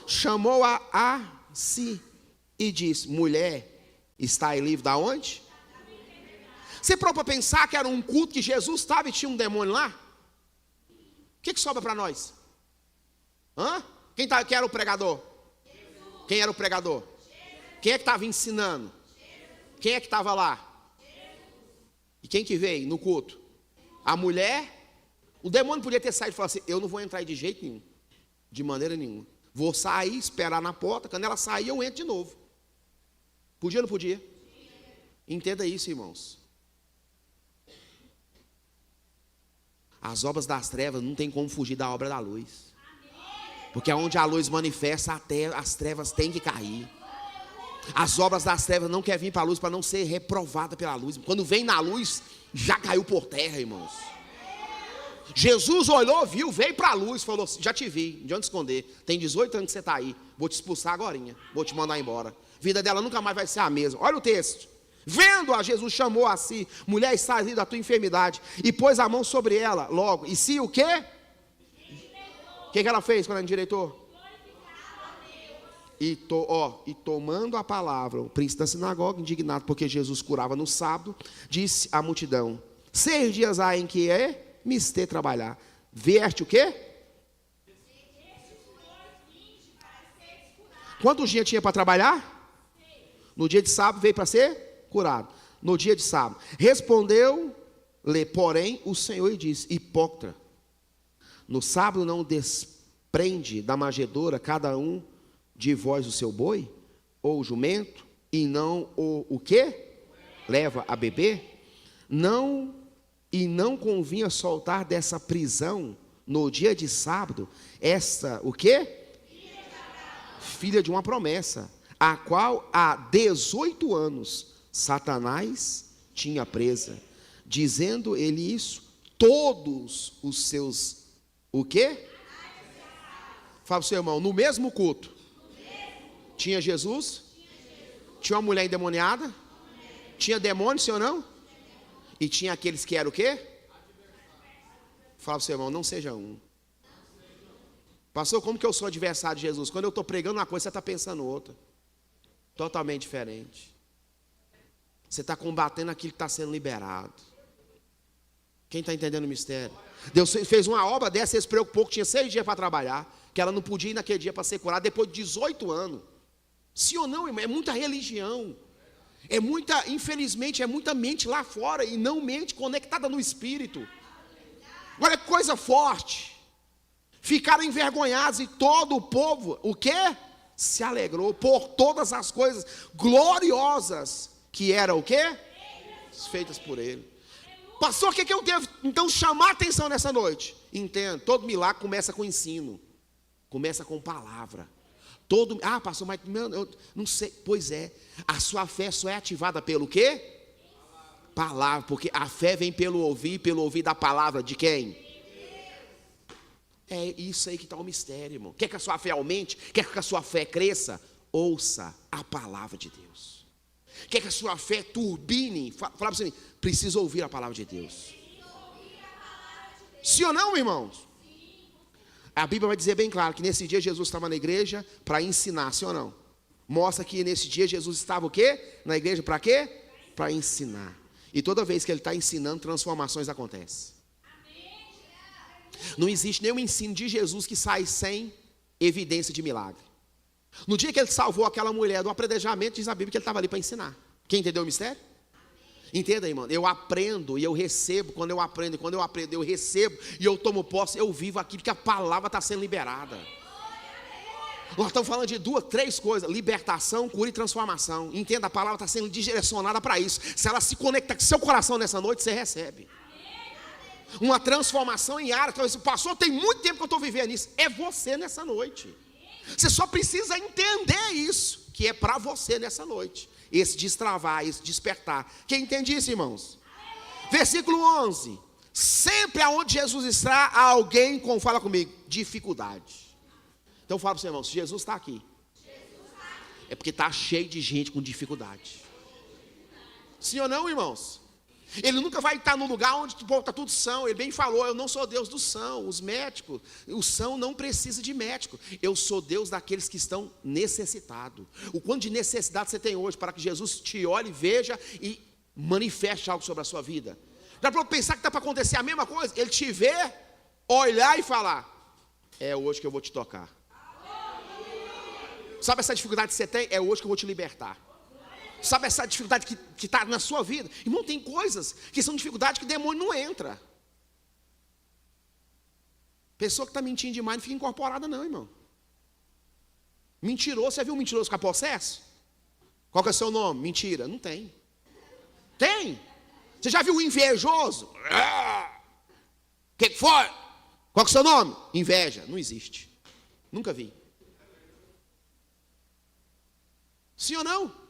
Chamou-a a si e disse: mulher, está aí livre da onde? Você parou para pensar que era um culto que Jesus estava e tinha um demônio lá? O que sobra para nós? Hã? Quem era o pregador? Quem era o pregador? Quem é que estava ensinando? Quem é que estava lá? E quem que veio no culto? A mulher. O demônio podia ter saído e falado assim: eu não vou entrar aí de jeito nenhum, de maneira nenhuma. Vou sair, esperar na porta, quando ela sair eu entro de novo. Podia ou não podia? Entenda isso, irmãos. As obras das trevas não tem como fugir da obra da luz. Porque aonde a luz manifesta, até as trevas têm que cair. As obras das trevas não querem vir para a luz para não ser reprovada pela luz. Quando vem na luz, já caiu por terra, irmãos. Jesus olhou, viu, veio para a luz, falou: já te vi, de onde esconder? Tem 18 anos que você está aí, vou te expulsar agorinha, vou te mandar embora. A vida dela nunca mais vai ser a mesma. Olha o texto. Vendo-a, Jesus chamou a si: mulher, está livre da tua enfermidade, e pôs a mão sobre ela logo. E se o quê? O que ela fez quando ela endireitou? E tomando a palavra, o príncipe da sinagoga, indignado porque Jesus curava no sábado, disse à multidão: 6 dias há em que é mister trabalhar. Vieste o quê? Quantos dias tinha para trabalhar? No dia de sábado veio para ser curado. No dia de sábado. Respondeu-lhe, porém, o Senhor e disse: hipócrita, no sábado não desprende da manjedoura cada um de vós o seu boi, ou o jumento, e não o quê? Leva a beber? Não convinha soltar dessa prisão no dia de sábado esta, o quê? Filha de uma promessa, a qual há 18 anos Satanás tinha presa. Dizendo ele isso, todos os seus, o quê? Fala para o seu irmão, no mesmo culto, tinha Jesus, tinha uma mulher endemoniada, tinha demônio, sim ou não? E tinha aqueles que eram o quê? Fala para o seu irmão, não seja um. Pastor, como que eu sou adversário de Jesus? Quando eu estou pregando uma coisa, você está pensando outra. Totalmente diferente. Você está combatendo aquilo que está sendo liberado. Quem está entendendo o mistério? Deus fez uma obra dessa, ele se preocupou que tinha 6 dias para trabalhar, que ela não podia ir naquele dia para ser curada, depois de 18 anos. Sim ou não, irmão? É muita religião. É muita, infelizmente, é muita mente lá fora e não mente conectada no Espírito. Olha que coisa forte. Ficaram envergonhados e todo o povo, o quê? Se alegrou por todas as coisas gloriosas que eram o quê? Feitas por ele. Pastor, o que eu devo então chamar a atenção nessa noite? Entenda, todo milagre começa com ensino. Começa com palavra. Pastor, mas eu não sei. Pois é, a sua fé só é ativada pelo quê? Palavra, porque a fé vem pelo ouvir da palavra de quem? É isso aí que está o mistério, irmão. Quer que a sua fé aumente? Quer que a sua fé cresça? Ouça a palavra de Deus. Quer que a sua fé turbine? Fala para você, precisa ouvir a palavra de Deus. Sim ou não, irmãos? A Bíblia vai dizer bem claro que nesse dia Jesus estava na igreja para ensinar, sim ou não? Mostra que nesse dia Jesus estava o quê? Na igreja para quê? Para ensinar. E toda vez que ele está ensinando, transformações acontecem. Não existe nenhum ensino de Jesus que sai sem evidência de milagre. No dia que ele salvou aquela mulher do apredejamento, diz a Bíblia que ele estava ali para ensinar. Quem entendeu o mistério? Entenda, irmão, eu aprendo e eu recebo. Quando eu aprendo eu recebo e eu tomo posse, eu vivo aquilo que a palavra está sendo liberada. Nós estamos falando de 2, 3 coisas: libertação, cura e transformação. Entenda, a palavra está sendo direcionada para isso. Se ela se conecta com seu coração nessa noite, você recebe uma transformação em área. Então, pastor, tem muito tempo que eu estou vivendo isso. É você nessa noite. Você só precisa entender isso, que é para você nessa noite. Esse destravar, esse despertar. Quem entende isso, irmãos? Versículo 11. Sempre aonde Jesus está, há alguém com, fala comigo, dificuldade. Então fala para os irmãos, se Jesus está aqui, é porque está cheio de gente com dificuldade. Sim ou não, irmãos? Ele nunca vai estar no lugar onde está tudo são. Ele bem falou, eu não sou Deus do são. Os médicos, o são não precisa de médico. Eu sou Deus daqueles que estão necessitados. O quanto de necessidade você tem hoje para que Jesus te olhe, veja e manifeste algo sobre a sua vida. Dá para pensar que está para acontecer a mesma coisa? Ele te vê, olhar e falar, é hoje que eu vou te tocar. Sabe essa dificuldade que você tem? É hoje que eu vou te libertar. Sabe essa dificuldade que está na sua vida? Irmão, tem coisas que são dificuldades que o demônio não entra. Pessoa que está mentindo demais não fica incorporada não, irmão. Mentiroso, você viu um mentiroso com possesso? Qual que é o seu nome? Mentira, não tem. Tem. Você já viu o invejoso? O que foi? Qual que é o seu nome? Inveja, não existe. Nunca vi. Sim ou não?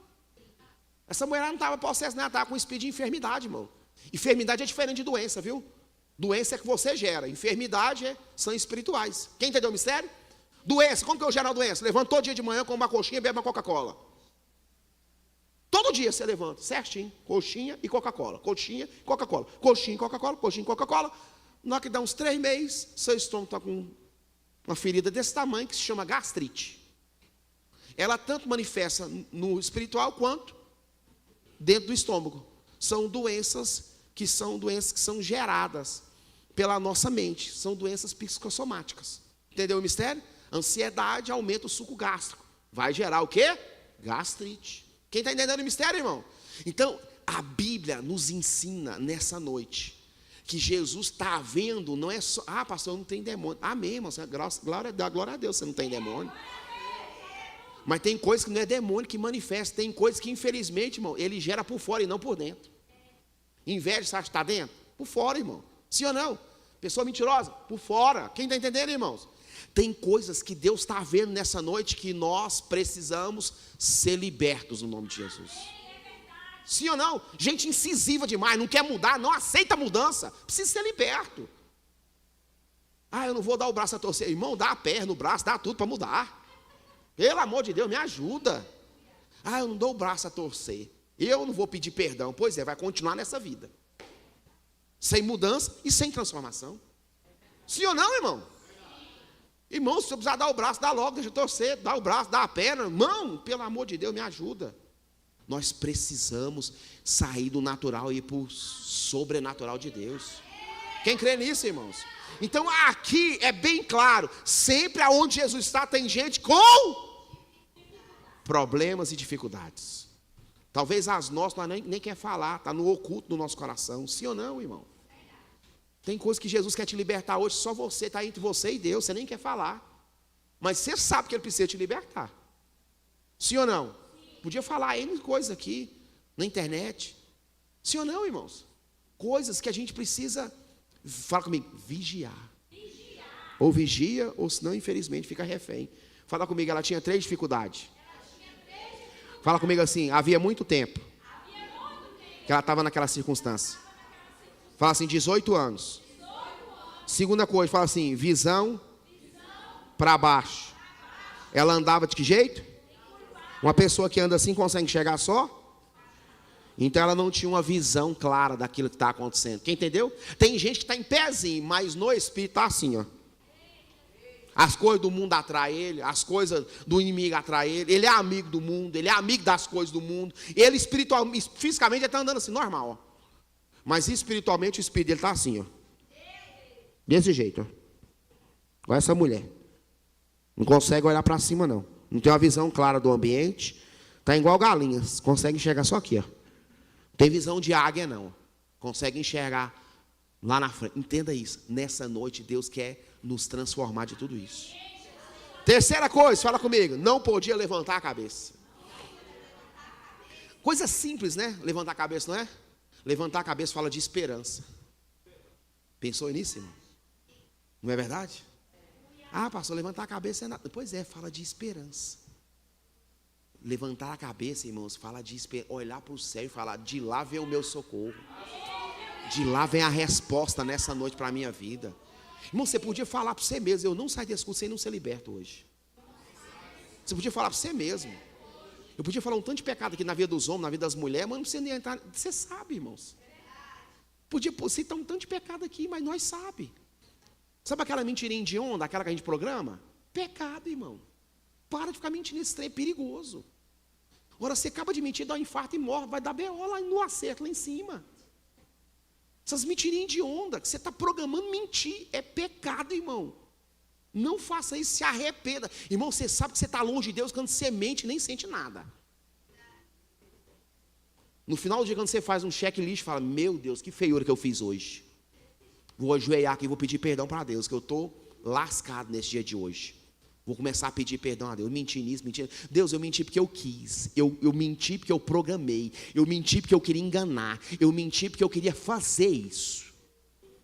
Essa mulher não estava possessa, não, ela estava com um espírito de enfermidade, irmão. Enfermidade é diferente de doença, viu? Doença é que você gera, enfermidade são espirituais. Quem entendeu o mistério? Doença, como que eu gero a doença? Levanto todo dia de manhã, como uma coxinha e bebo uma Coca-Cola. Todo dia você levanta, certinho, coxinha e Coca-Cola, coxinha e Coca-Cola, coxinha e Coca-Cola, coxinha e Coca-Cola. Na hora que dá uns 3 meses, seu estômago está com uma ferida desse tamanho que se chama gastrite. Ela tanto manifesta no espiritual quanto dentro do estômago. São doenças que são geradas pela nossa mente. São doenças psicossomáticas. Entendeu o mistério? Ansiedade aumenta o suco gástrico. Vai gerar o quê? Gastrite. Quem está entendendo o mistério, irmão? Então, a Bíblia nos ensina nessa noite que Jesus está vendo, não é só... Ah, pastor, não tem demônio. Amém, irmão. Glória a Deus, você não tem demônio. Mas tem coisas que não é demônio que manifesta. Tem coisas que, infelizmente, irmão, ele gera por fora e não por dentro. Inveja, você acha que está dentro? Por fora, irmão. Sim ou não? Pessoa mentirosa? Por fora. Quem está entendendo, irmãos? Tem coisas que Deus está vendo nessa noite que nós precisamos ser libertos no nome de Jesus. Sim ou não? Gente incisiva demais, não quer mudar, não aceita a mudança. Precisa ser liberto. Ah, eu não vou dar o braço a torcer. Irmão, dá a perna, o braço, dá tudo para mudar. Pelo amor de Deus, me ajuda. Ah, eu não dou o braço a torcer. Eu não vou pedir perdão. Pois é, vai continuar nessa vida. Sem mudança e sem transformação. Sim ou não, irmão? Irmão, se você precisar dar o braço, dá logo, deixa eu torcer. Dá o braço, dá a perna. Irmão, pelo amor de Deus, me ajuda. Nós precisamos sair do natural e ir para o sobrenatural de Deus. Quem crê nisso, irmãos? Então aqui é bem claro, sempre aonde Jesus está tem gente com problemas e dificuldades. Talvez as nossas nós nem quer falar, está no oculto do nosso coração. Sim ou não, irmão? Tem coisas que Jesus quer te libertar hoje, só você, está entre você e Deus, você nem quer falar. Mas você sabe que Ele precisa te libertar. Sim ou não? Podia falar N coisas aqui, na internet. Sim ou não, irmãos? Coisas que a gente precisa... Fala comigo, vigiar. Ou vigia, ou senão, infelizmente, fica refém. Fala comigo, ela tinha 3 dificuldades. Fala comigo assim, havia muito tempo que ela estava naquela circunstância. Fala assim, 18 anos. Segunda coisa, fala assim, visão para baixo. Ela andava de que jeito? Uma pessoa que anda assim consegue enxergar só? Então ela não tinha uma visão clara daquilo que está acontecendo. Quem entendeu? Tem gente que está em pezinho, mas no espírito está assim, ó. As coisas do mundo atraem ele, as coisas do inimigo atraem ele. Ele é amigo do mundo, ele é amigo das coisas do mundo. Ele espiritualmente, fisicamente, ele está andando assim, normal, ó. Mas espiritualmente o espírito dele está assim, ó. Desse jeito, ó. Olha essa mulher. Não consegue olhar para cima, não. Não tem uma visão clara do ambiente. Está igual galinhas, consegue enxergar só aqui, ó. Não tem visão de águia, não. Consegue enxergar lá na frente. Entenda isso. Nessa noite, Deus quer nos transformar de tudo isso. Terceira coisa, fala comigo. Não podia levantar a cabeça. Coisa simples, né? Levantar a cabeça, não é? Levantar a cabeça fala de esperança. Pensou nisso, irmão? Não é verdade? Ah, pastor, levantar a cabeça é nada. Pois é, fala de esperança. Levantar a cabeça, irmãos, fala de olhar para o céu e falar, de lá vem o meu socorro. De lá vem a resposta nessa noite para a minha vida. Irmão, você podia falar para você mesmo, eu não saio desse curso sem não ser liberto hoje. Você podia falar para você mesmo. Eu podia falar um tanto de pecado aqui na vida dos homens, na vida das mulheres, mas não precisa nem entrar. Você sabe, irmãos. Podia citar um tanto de pecado aqui, mas nós sabe. Sabe aquela mentirinha de onda, aquela que a gente programa? Pecado, irmão. Para de ficar mentindo, esse trem é perigoso. Agora, você acaba de mentir, dá um infarto e morre, vai dar BO lá no acerto, lá em cima. Essas mentirinhas de onda, que você está programando mentir, é pecado, irmão. Não faça isso, se arrependa. Irmão, você sabe que você está longe de Deus, quando você mente, nem sente nada. No final do dia, quando você faz um checklist, fala, meu Deus, que feiura que eu fiz hoje. Vou ajoelhar aqui e vou pedir perdão para Deus, que eu estou lascado nesse dia de hoje. Vou começar a pedir perdão a Deus. Eu menti nisso, menti. Deus, eu menti porque eu quis. Eu menti porque eu programei. Eu menti porque eu queria enganar. Eu menti porque eu queria fazer isso.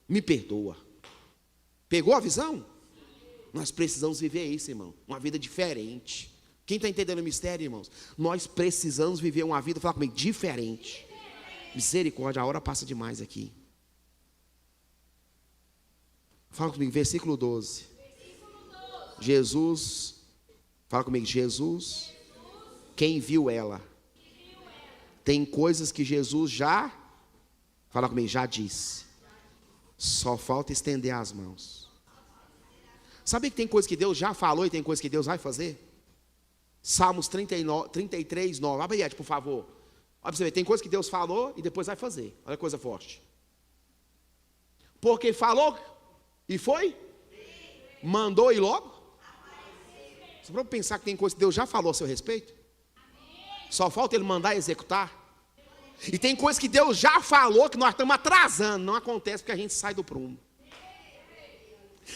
Me perdoa. Pegou a visão? Nós precisamos viver isso, irmão. Uma vida diferente. Quem está entendendo o mistério, irmãos? Nós precisamos viver uma vida, fala comigo, diferente. Misericórdia, a hora passa demais aqui. Fala comigo, versículo 12. Jesus, fala comigo, Jesus, quem viu ela? Tem coisas que Jesus já, fala comigo, já disse. Só falta estender as mãos. Sabe que tem coisas que Deus já falou e tem coisas que Deus vai fazer? Salmos 33, 9. Abre aí, por favor. Olha para você ver, tem coisas que Deus falou e depois vai fazer. Olha que coisa forte. Porque falou e foi? Mandou e logo? Você pode pensar que tem coisas que Deus já falou a seu respeito? Só falta Ele mandar e executar. E tem coisas que Deus já falou que nós estamos atrasando. Não acontece porque a gente sai do prumo.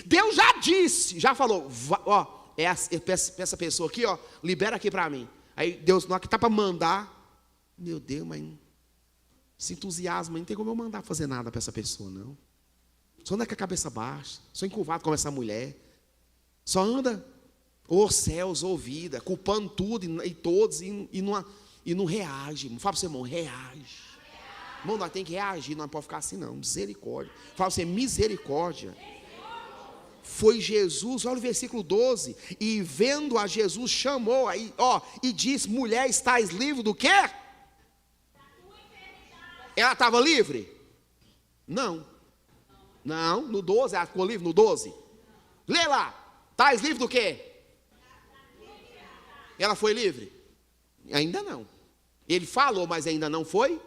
Deus já disse, já falou, ó, essa pessoa aqui, ó, libera aqui para mim. Aí Deus, na hora que está para mandar, meu Deus, mas se entusiasma, não tem como eu mandar fazer nada para essa pessoa, não. Só anda com a cabeça baixa, só encurvado como essa mulher. Só anda, ou céus, ou vida, culpando tudo e todos, e não reage. Fala para o seu irmão, reage. Irmão, nós temos que reagir, não pode ficar assim não, misericórdia. Fala para você, misericórdia. Foi Jesus, olha o versículo 12. E vendo a Jesus, chamou, aí, ó, e disse, mulher, estás livre do quê? Ela estava livre? Não. Não, no 12, ela ficou livre no 12. Lê lá, estás livre do quê? Ela foi livre? Ainda não. Ele falou, mas ainda não foi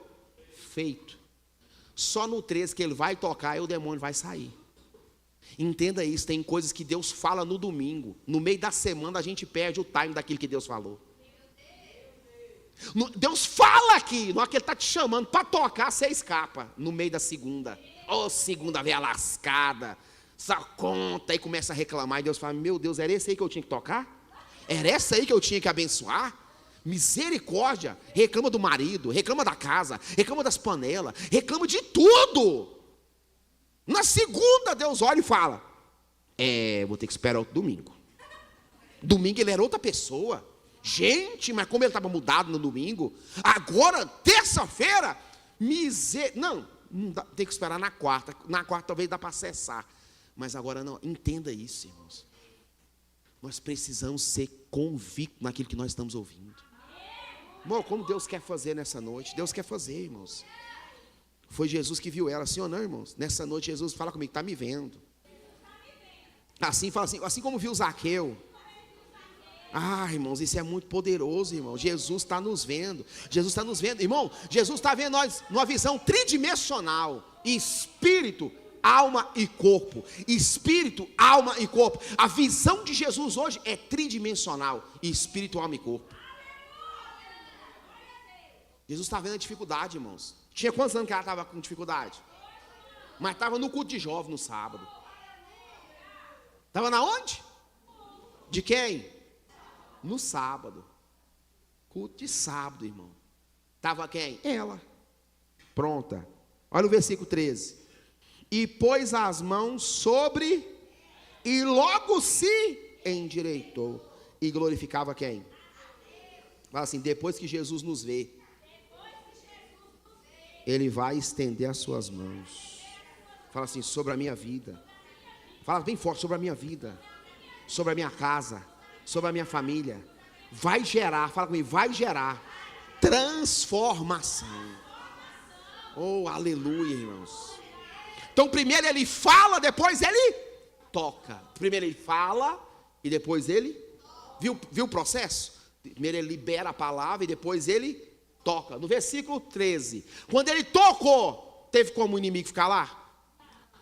feito. Só no 13 que ele vai tocar e o demônio vai sair. Entenda isso, tem coisas que Deus fala no domingo. No meio da semana a gente perde o time daquilo que Deus falou. Deus fala aqui, na hora que Ele está te chamando para tocar, você escapa. No meio da segunda. Segunda veia lascada. Só conta e começa a reclamar. E Deus fala, meu Deus, era esse aí que eu tinha que tocar? Era essa aí que eu tinha que abençoar? Misericórdia. Reclama do marido, reclama da casa, reclama das panelas, reclama de tudo. Na segunda, Deus olha e fala, vou ter que esperar outro domingo. Domingo ele era outra pessoa. Gente, mas como ele estava mudado no domingo. Agora, terça-feira, não dá, tem que esperar na quarta. Na quarta talvez dá para acessar. Mas agora não, entenda isso, irmãos. Nós precisamos ser convictos naquilo que nós estamos ouvindo. Irmão, como Deus quer fazer nessa noite? Deus quer fazer, irmãos. Foi Jesus que viu ela, assim ou não, irmãos? Nessa noite Jesus fala comigo, está me vendo. Assim, fala assim como viu Zaqueu. Irmãos, isso é muito poderoso, irmão. Jesus está nos vendo. Jesus está nos vendo, irmão. Jesus está vendo nós numa visão tridimensional. Espírito, alma e corpo. Espírito, alma e corpo. A visão de Jesus hoje é tridimensional. Espírito, alma e corpo. Jesus está vendo a dificuldade, irmãos. Tinha quantos anos que ela estava com dificuldade? Mas estava no culto de jovem no sábado. Estava na onde? De quem? No sábado. Culto de sábado, irmão. Estava quem? Ela. Pronta. Olha o versículo 13. E pôs as mãos sobre, e logo se endireitou. E glorificava quem? Fala assim, depois que Jesus nos vê, Ele vai estender as suas mãos. Fala assim, sobre a minha vida. Fala bem forte, sobre a minha vida. Sobre a minha casa. Sobre a minha família. vai gerar, fala comigo, vai gerar transformação. Oh, aleluia, irmãos. Então primeiro ele fala, depois ele toca. Primeiro ele fala e depois ele, viu o processo? Primeiro ele libera a palavra e depois ele toca. No versículo 13, quando ele tocou, teve como o inimigo ficar lá?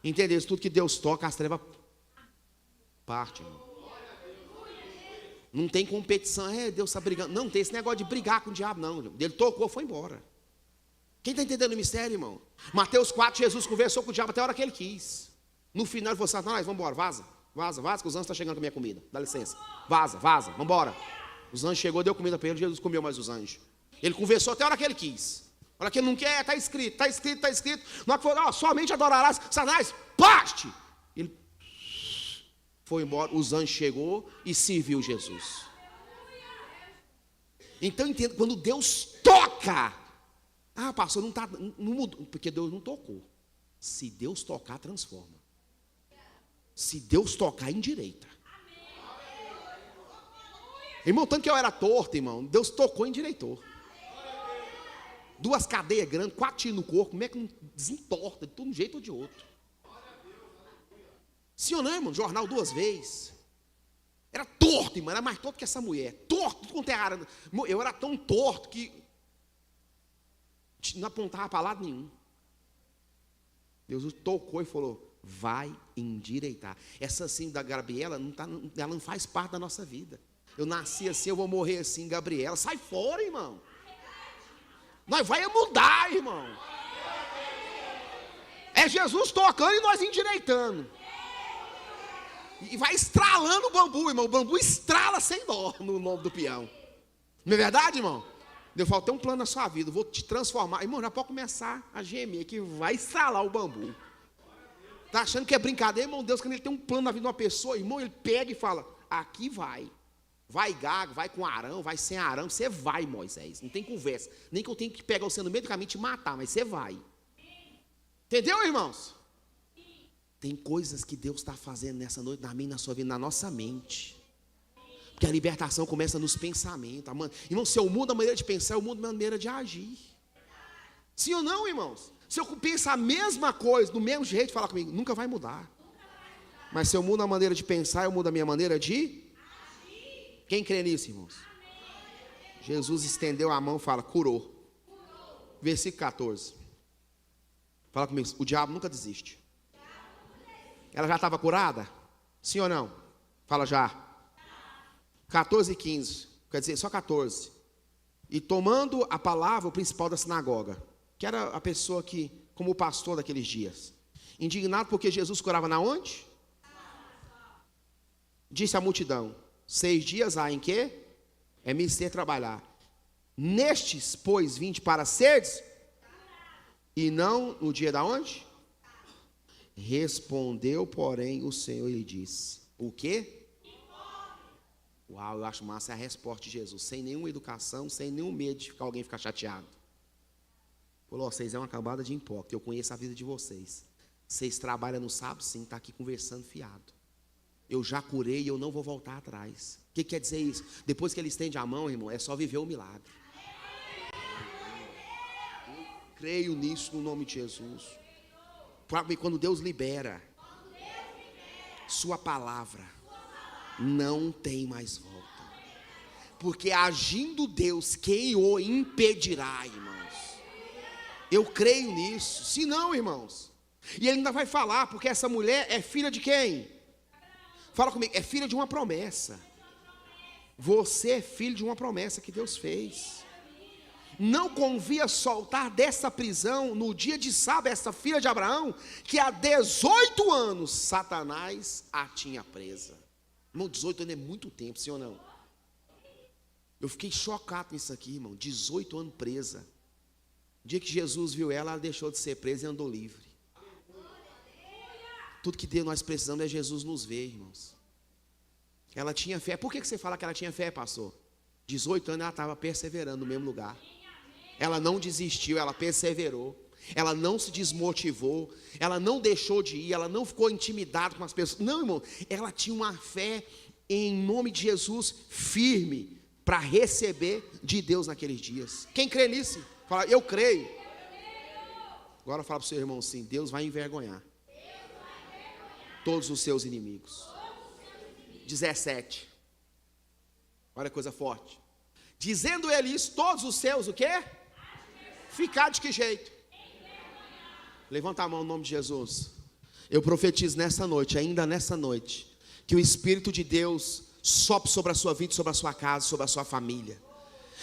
Entendeu? Tudo que Deus toca, as trevas partem, irmão. Não tem competição, Deus está brigando. Não tem esse negócio de brigar com o diabo, não. Ele tocou, foi embora. Quem está entendendo o mistério, irmão? Mateus 4, Jesus conversou com o diabo até a hora que ele quis. No final ele falou, Satanás, vamos embora, vaza, que os anjos estão chegando com a minha comida. Dá licença, vaza, vamos embora. Os anjos chegou, deu comida para ele, Jesus comeu mais os anjos. Ele conversou até a hora que ele quis. A hora que ele não quer, está escrito. Na hora que falou, somente adorarás, Satanás, paste! Ele foi embora, os anjos chegou e serviu Jesus. Então entenda, quando Deus toca, pastor, não mudou, porque Deus não tocou. Se Deus tocar, transforma. Se Deus tocar, endireita. Irmão, tanto que eu era torto, irmão, Deus tocou e endireitou. 2 cadeias grandes, 4 tiros no corpo, como é que não desentorta de um jeito ou de outro? Sim ou não, irmão? Jornal 2 vezes. Era torto, irmão, era mais torto que essa mulher. Torto, tudo quanto é área. Eu era tão torto que não apontava para lado nenhum. Deus tocou e falou, vai endireitar. Essa assim da Gabriela, ela não faz parte da nossa vida. Eu nasci assim, eu vou morrer assim, Gabriela. Sai fora, irmão. Nós vai mudar, irmão. É Jesus tocando e nós endireitando. E vai estralando o bambu, irmão. O bambu estrala sem dó no nome do peão. Não é verdade, irmão? Deus falou, tem um plano na sua vida, eu vou te transformar. Irmão, já pode começar a gemer, que vai estralar o bambu. Está achando que é brincadeira, irmão? Deus, quando ele tem um plano na vida de uma pessoa, irmão, ele pega e fala, aqui vai. Vai Gago, vai com Arão, vai sem Arão, você vai, Moisés. Não tem conversa. Nem que eu tenha que pegar você no meio do caminho e te matar, mas você vai. Entendeu, irmãos? Tem coisas que Deus está fazendo nessa noite, na minha, na sua vida, na nossa mente. Porque a libertação começa nos pensamentos. Irmão, se eu mudo a maneira de pensar, eu mudo a maneira de agir. Sim ou não, irmãos? Se eu penso a mesma coisa, do mesmo jeito, fala comigo, nunca vai mudar. Mas se eu mudo a maneira de pensar, eu mudo a minha maneira de agir. Quem crê nisso, irmãos? Jesus estendeu a mão e fala, curou. Versículo 14. Fala comigo, o diabo nunca desiste. Ela já estava curada? Sim ou não? Fala já. 14 e 15, quer dizer, só 14. E tomando a palavra, o principal da sinagoga, que era a pessoa que, como o pastor daqueles dias, indignado porque Jesus curava na onde? Disse à multidão, 6 dias há em que? É mister trabalhar. Nestes, pois, 20 para seres, e não no dia da onde? Respondeu, porém, o Senhor e lhe disse, o quê? Uau, eu acho massa a resposta de Jesus, sem nenhuma educação, sem nenhum medo de alguém ficar chateado. Falou, vocês é uma cambada de hipócrita, eu conheço a vida de vocês. Vocês trabalham no sábado, sim, está aqui conversando fiado. Eu já curei e eu não vou voltar atrás. O que quer dizer isso? Depois que ele estende a mão, irmão, é só viver o milagre. Eu creio nisso no nome de Jesus. Quando Deus libera sua palavra, não tem mais volta. Porque agindo Deus, quem o impedirá, irmãos? Eu creio nisso. Se não, irmãos. E ele ainda vai falar, porque essa mulher é filha de quem? Fala comigo, é filha de uma promessa. Você é filho de uma promessa que Deus fez. Não convia soltar dessa prisão no dia de sábado essa filha de Abraão, que há 18 anos Satanás a tinha presa. Irmão, 18 anos é muito tempo, sim ou não? Eu fiquei chocado nisso aqui, irmão. 18 anos presa. O dia que Jesus viu ela, ela deixou de ser presa e andou livre. Tudo que Deus nós precisamos é Jesus nos ver, irmãos. Ela tinha fé. Por que você fala que ela tinha fé, pastor? 18 anos ela estava perseverando no mesmo lugar. Ela não desistiu, ela perseverou. Ela não se desmotivou, ela não deixou de ir, ela não ficou intimidada com as pessoas. Não, irmão, ela tinha uma fé em nome de Jesus firme. para receber de Deus naqueles dias. Quem crê nisso? Fala, eu creio. Agora fala para o seu irmão assim: Deus vai envergonhar todos os seus inimigos. 17. Olha que coisa forte. Dizendo ele isso, todos os seus, o quê? Ficar de que jeito? Levanta a mão no nome de Jesus. Eu profetizo nessa noite, ainda nessa noite, que o Espírito de Deus sopre sobre a sua vida, sobre a sua casa, sobre a sua família.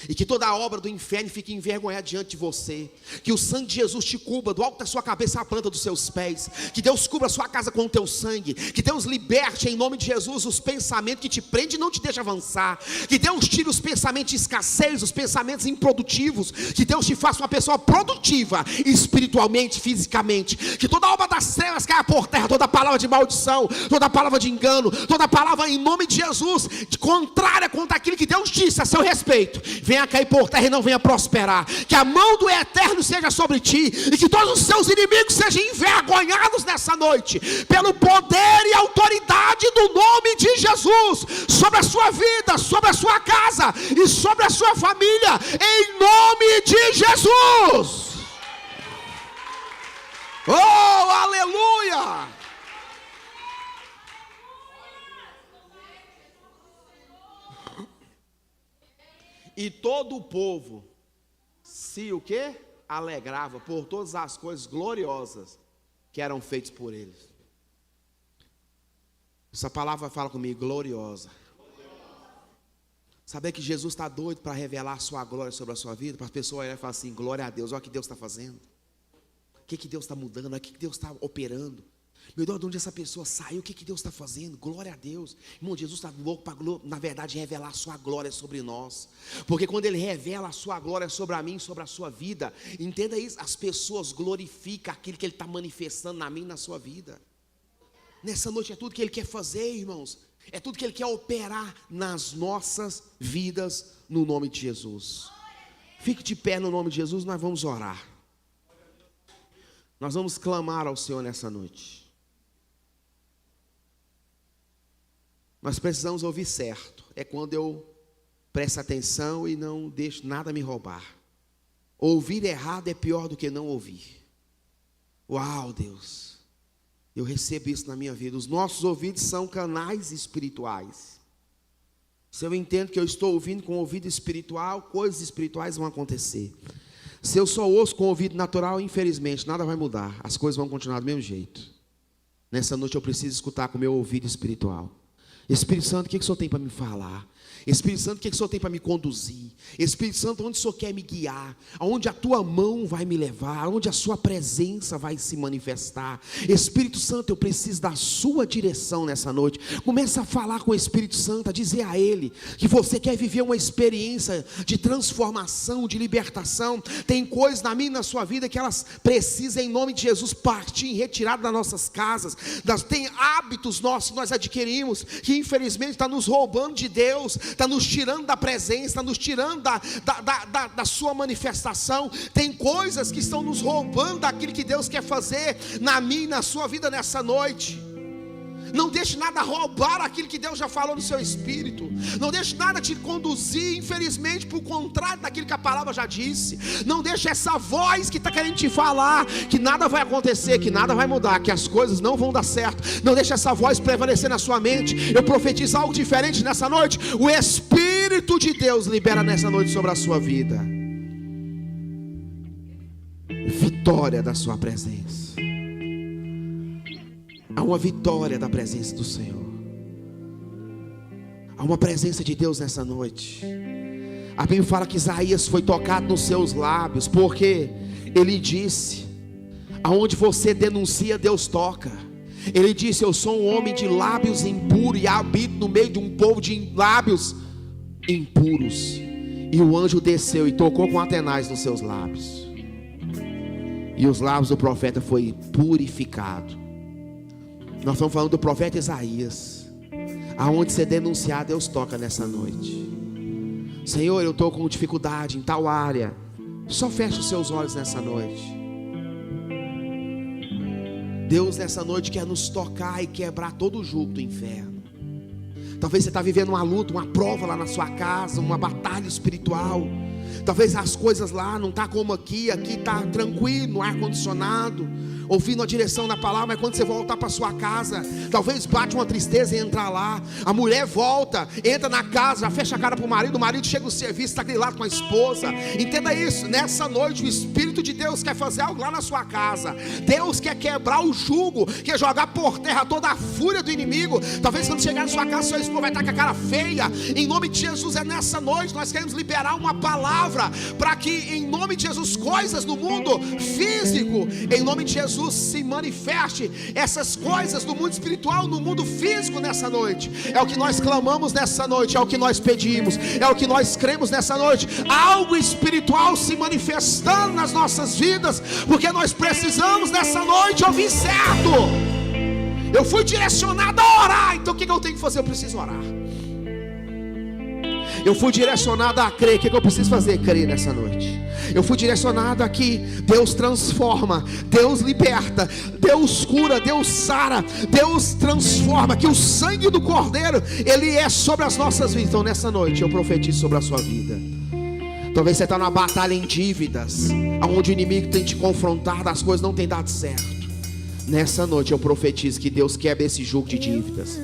E que toda a obra do inferno fique envergonhada diante de você. Que o sangue de Jesus te cubra do alto da sua cabeça à planta dos seus pés. Que Deus cubra a sua casa com o teu sangue. Que Deus liberte em nome de Jesus os pensamentos que te prendem e não te deixam avançar. Que Deus tire os pensamentos de escassez, os pensamentos improdutivos. Que Deus te faça uma pessoa produtiva, espiritualmente, fisicamente. Que toda a obra das trevas caia por terra. Toda palavra de maldição, toda palavra de engano, toda palavra em nome de Jesus contrária contra aquilo que Deus disse a seu respeito, venha cair por terra e não venha prosperar. Que a mão do Eterno seja sobre ti, e que todos os seus inimigos sejam envergonhados nessa noite, pelo poder e autoridade do nome de Jesus, sobre a sua vida, sobre a sua casa e sobre a sua família, em nome de Jesus. Oh, aleluia! E todo o povo se o quê? Alegrava por todas as coisas gloriosas que eram feitas por eles. Essa palavra fala comigo, gloriosa. Saber que Jesus está doido para revelar a sua glória sobre a sua vida, para as pessoas olharem e falar assim, glória a Deus, olha o que Deus está fazendo. O que Deus está mudando, olha o que Deus está operando. Meu Deus, de onde essa pessoa saiu, o que Deus está fazendo? Glória a Deus. Irmão, Jesus está louco para, na verdade, revelar a sua glória sobre nós. Porque quando Ele revela a sua glória sobre a mim, sobre a sua vida, entenda isso, as pessoas glorificam aquilo que Ele está manifestando na minha e na sua vida. Nessa noite é tudo que Ele quer fazer, irmãos. É tudo que Ele quer operar nas nossas vidas, no nome de Jesus. Fique de pé no nome de Jesus, nós vamos orar. Nós vamos clamar ao Senhor nessa noite. Nós precisamos ouvir certo. É quando eu presto atenção e não deixo nada me roubar. Ouvir errado é pior do que não ouvir. Uau, Deus. Eu recebo isso na minha vida. Os nossos ouvidos são canais espirituais. Se eu entendo que eu estou ouvindo com o ouvido espiritual, coisas espirituais vão acontecer. Se eu só ouço com o ouvido natural, infelizmente, nada vai mudar. As coisas vão continuar do mesmo jeito. Nessa noite eu preciso escutar com o meu ouvido espiritual. Espírito Santo, o que o Senhor tem para me falar? Espírito Santo, o que o Senhor tem para me conduzir? Espírito Santo, onde o Senhor quer me guiar? Aonde a tua mão vai me levar? Aonde a sua presença vai se manifestar? Espírito Santo, eu preciso da sua direção nessa noite. Começa a falar com o Espírito Santo, a dizer a Ele que você quer viver uma experiência de transformação, de libertação. Tem coisas na minha e na sua vida que elas precisam, em nome de Jesus, partir em retirada das nossas casas. Tem hábitos nossos que nós adquirimos que infelizmente está nos roubando de Deus, está nos tirando da presença, está nos tirando da sua manifestação. Tem coisas que estão nos roubando daquilo que Deus quer fazer na minha e na sua vida nessa noite. Não deixe nada roubar aquilo que Deus já falou no seu espírito. Não deixe nada te conduzir, infelizmente, para o contrário daquilo que a palavra já disse. Não deixe essa voz que está querendo te falar que nada vai acontecer, que nada vai mudar, que as coisas não vão dar certo. Não deixe essa voz prevalecer na sua mente. Eu profetizo algo diferente nessa noite. O Espírito de Deus libera nessa noite sobre a sua vida vitória da sua presença. Há uma vitória da presença do Senhor. Há uma presença de Deus nessa noite. A Bíblia fala que Isaías foi tocado nos seus lábios, porque ele disse: aonde você denuncia, Deus toca. Ele disse: eu sou um homem de lábios impuros e habito no meio de um povo de lábios impuros. E o anjo desceu e tocou com Atenais nos seus lábios. E os lábios do profeta foi purificado. Nós estamos falando do profeta Isaías. Aonde você denunciar, Deus toca nessa noite. Senhor, eu estou com dificuldade em tal área. Só feche os seus olhos nessa noite. Deus nessa noite quer nos tocar e quebrar todo o jugo do inferno. Talvez você está vivendo uma luta, uma prova lá na sua casa, uma batalha espiritual. Talvez as coisas lá não estão como aqui está tranquilo, no ar-condicionado, ouvindo a direção da palavra, mas quando você voltar para sua casa, talvez bate uma tristeza em entrar lá. A mulher volta, entra na casa, já fecha a cara para o marido chega no serviço, está grilado com a esposa. Entenda isso, nessa noite o Espírito de Deus quer fazer algo lá na sua casa. Deus quer quebrar o jugo, quer jogar por terra toda a fúria do inimigo. Talvez quando chegar na sua casa, sua esposa vai estar com a cara feia. Em nome de Jesus, é nessa noite nós queremos liberar uma palavra, para que em nome de Jesus, coisas no mundo físico, em nome de Jesus, se manifeste essas coisas do mundo espiritual no mundo físico nessa noite. É o que nós clamamos nessa noite, é o que nós pedimos, é o que nós cremos nessa noite. Algo espiritual se manifestando nas nossas vidas, porque nós precisamos nessa noite ouvir certo. Eu fui direcionado a orar, então o que eu tenho que fazer? Eu preciso orar. Eu fui direcionado a crer. O que eu preciso fazer? Crer nessa noite. Eu fui direcionado a que Deus transforma, Deus liberta, Deus cura, Deus sara, Deus transforma, que o sangue do Cordeiro, Ele é sobre as nossas vidas. Então nessa noite eu profetizo sobre a sua vida. Talvez você está numa batalha em dívidas, onde o inimigo tem te confrontado, as coisas não têm dado certo. Nessa noite eu profetizo que Deus quebra esse jugo de dívidas.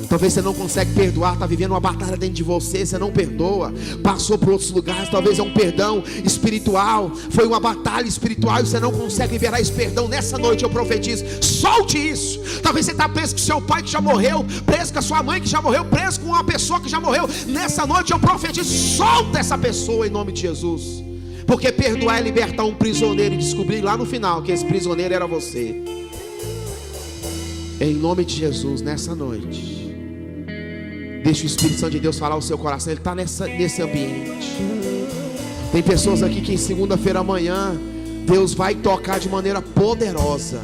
Talvez você não consegue perdoar, está vivendo uma batalha dentro de você, você não perdoa, passou por outros lugares, talvez é um perdão espiritual, foi uma batalha espiritual e você não consegue liberar esse perdão. Nessa noite eu profetizo, solte isso. Talvez você está preso com seu pai que já morreu, preso com a sua mãe que já morreu, preso com uma pessoa que já morreu. Nessa noite eu profetizo, solta essa pessoa em nome de Jesus, porque perdoar é libertar um prisioneiro e descobrir lá no final que esse prisioneiro era você. Em nome de Jesus, nessa noite, deixa o Espírito Santo de Deus falar o seu coração. Ele está nesse ambiente. Tem pessoas aqui que em segunda-feira amanhã Deus vai tocar de maneira poderosa.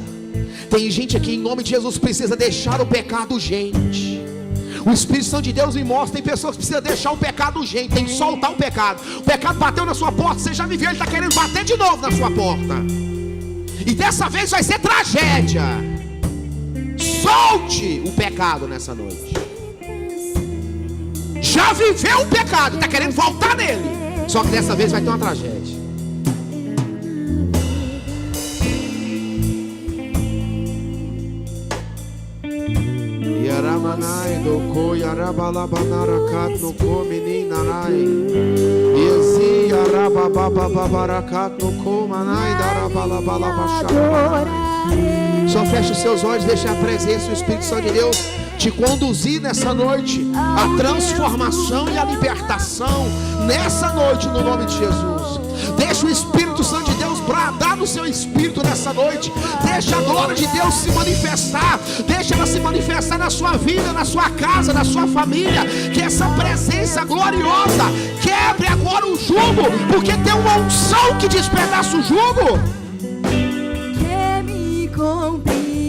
Tem gente aqui em nome de Jesus precisa deixar o pecado urgente. O Espírito Santo de Deus me mostra. Tem pessoas que precisam deixar o pecado urgente, tem que soltar o pecado. O pecado bateu na sua porta, você já viveu, ele está querendo bater de novo na sua porta. E dessa vez vai ser tragédia. Solte o pecado nessa noite. Já viveu o pecado, está querendo voltar nele, só que dessa vez vai ter uma tragédia. Yaramanai doko yarabalabanarat no komininarai. Yezi yarababababarakat no komanai darabalabalabashara. Só feche os seus olhos, deixe a presença do Espírito Santo de Deus te conduzir nessa noite, a transformação e a libertação nessa noite, no nome de Jesus. Deixa o Espírito Santo de Deus bradar no seu espírito nessa noite. Deixa a glória de Deus se manifestar. Deixa ela se manifestar na sua vida, na sua casa, na sua família. Que essa presença gloriosa quebre agora o jugo, porque tem uma unção que despedaça o jugo.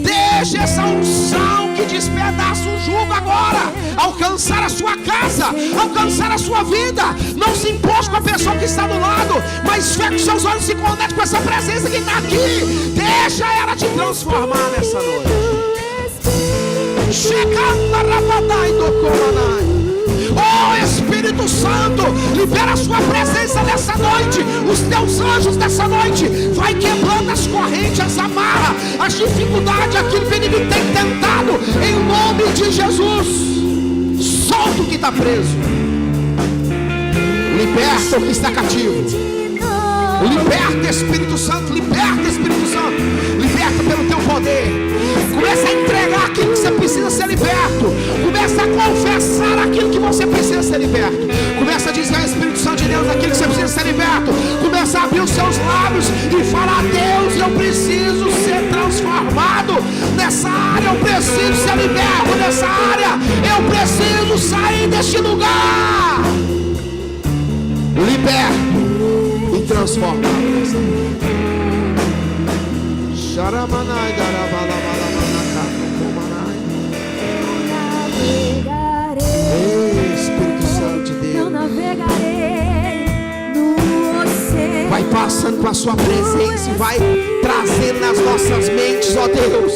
Deixa essa unção que despedaça o jugo agora alcançar a sua casa, alcançar a sua vida. Não se impôs com a pessoa que está do lado, mas feche os seus olhos e se conecte com essa presença que está aqui. Deixa ela te transformar nessa noite. Oh Espírito Santo, libera a sua presença nessa noite. Os teus anjos nessa noite vai quebrando as correntes, as amarras, as dificuldades, aquilo que o inimigo tem tentado. Em nome de Jesus, solta o que está preso, liberta o que está cativo. Liberta, Espírito Santo, liberta, Espírito Santo, liberta pelo teu poder. Começa a entregar aquilo que você precisa ser liberto. Começa a confessar aquilo que você precisa ser liberto. Começa a dizer ao Espírito Santo de Deus aquilo que você precisa ser liberto. Começa a abrir os seus lábios e falar: Deus, eu preciso ser transformado nessa área, eu preciso ser liberto nessa área, eu preciso sair deste lugar. Liberto e transformado. Sharamanai darabalabalabanacato comanai. Espírito Santo de Deus, eu navegarei no oceano. vai passando com a sua presença e vai trazendo nas nossas mentes, ó Deus,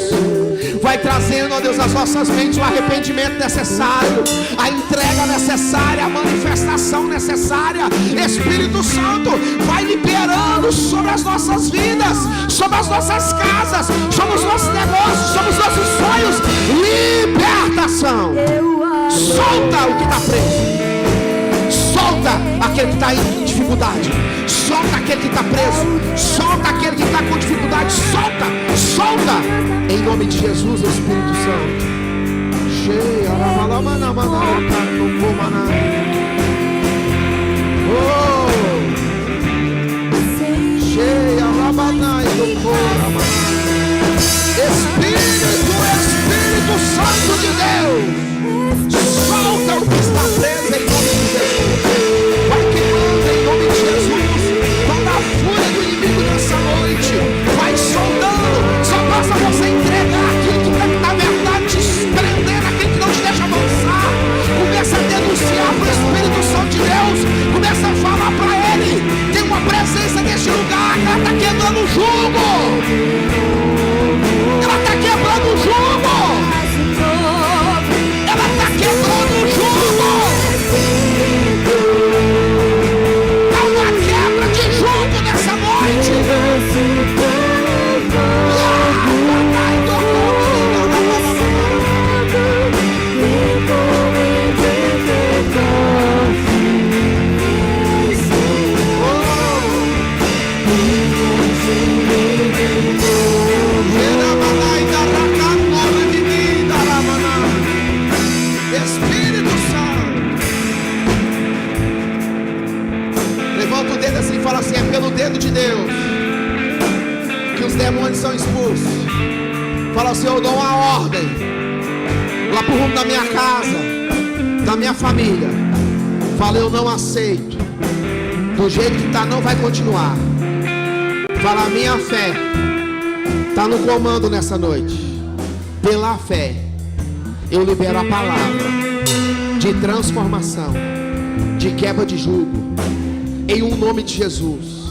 Vai trazendo, ó Deus, às nossas mentes o arrependimento necessário, a entrega necessária, a manifestação necessária. Espírito Santo, vai liberando sobre as nossas vidas, sobre as nossas casas, sobre os nossos negócios, sobre os nossos sonhos. Libertação. Solta o que está preso. Solta aquele que está em dificuldade. Solta aquele que está preso. Solta aquele que está com dificuldade. Solta, solta. Em nome de Jesus, Espírito Santo. Espírito Santo de Deus, solta o que está preso em nome de Jesus. Vai queimando em nome de Jesus toda a fúria do inimigo nessa noite. Vai soldando. Só basta você entregar aquilo que na verdade te prender, aquilo que não te deixa avançar. Começa a denunciar para o Espírito Santo de Deus. Começa a falar para ele. Tem uma presença neste lugar. Ela está quebrando o jugo. Ela está quebrando o jugo. Ela está quebrando o jugo. Há uma quebra de jugo nessa noite. Espírito Santo, levanta o dedo assim e fala assim: é pelo dedo de Deus que os demônios são expulsos. Fala assim: eu dou uma ordem lá pro rumo da minha casa, da minha família. Fala: eu não aceito, do jeito que está não vai continuar. Fala: a minha fé está no comando nessa noite. Pela fé eu libero a palavra de transformação, de quebra de jugo, em um nome de Jesus.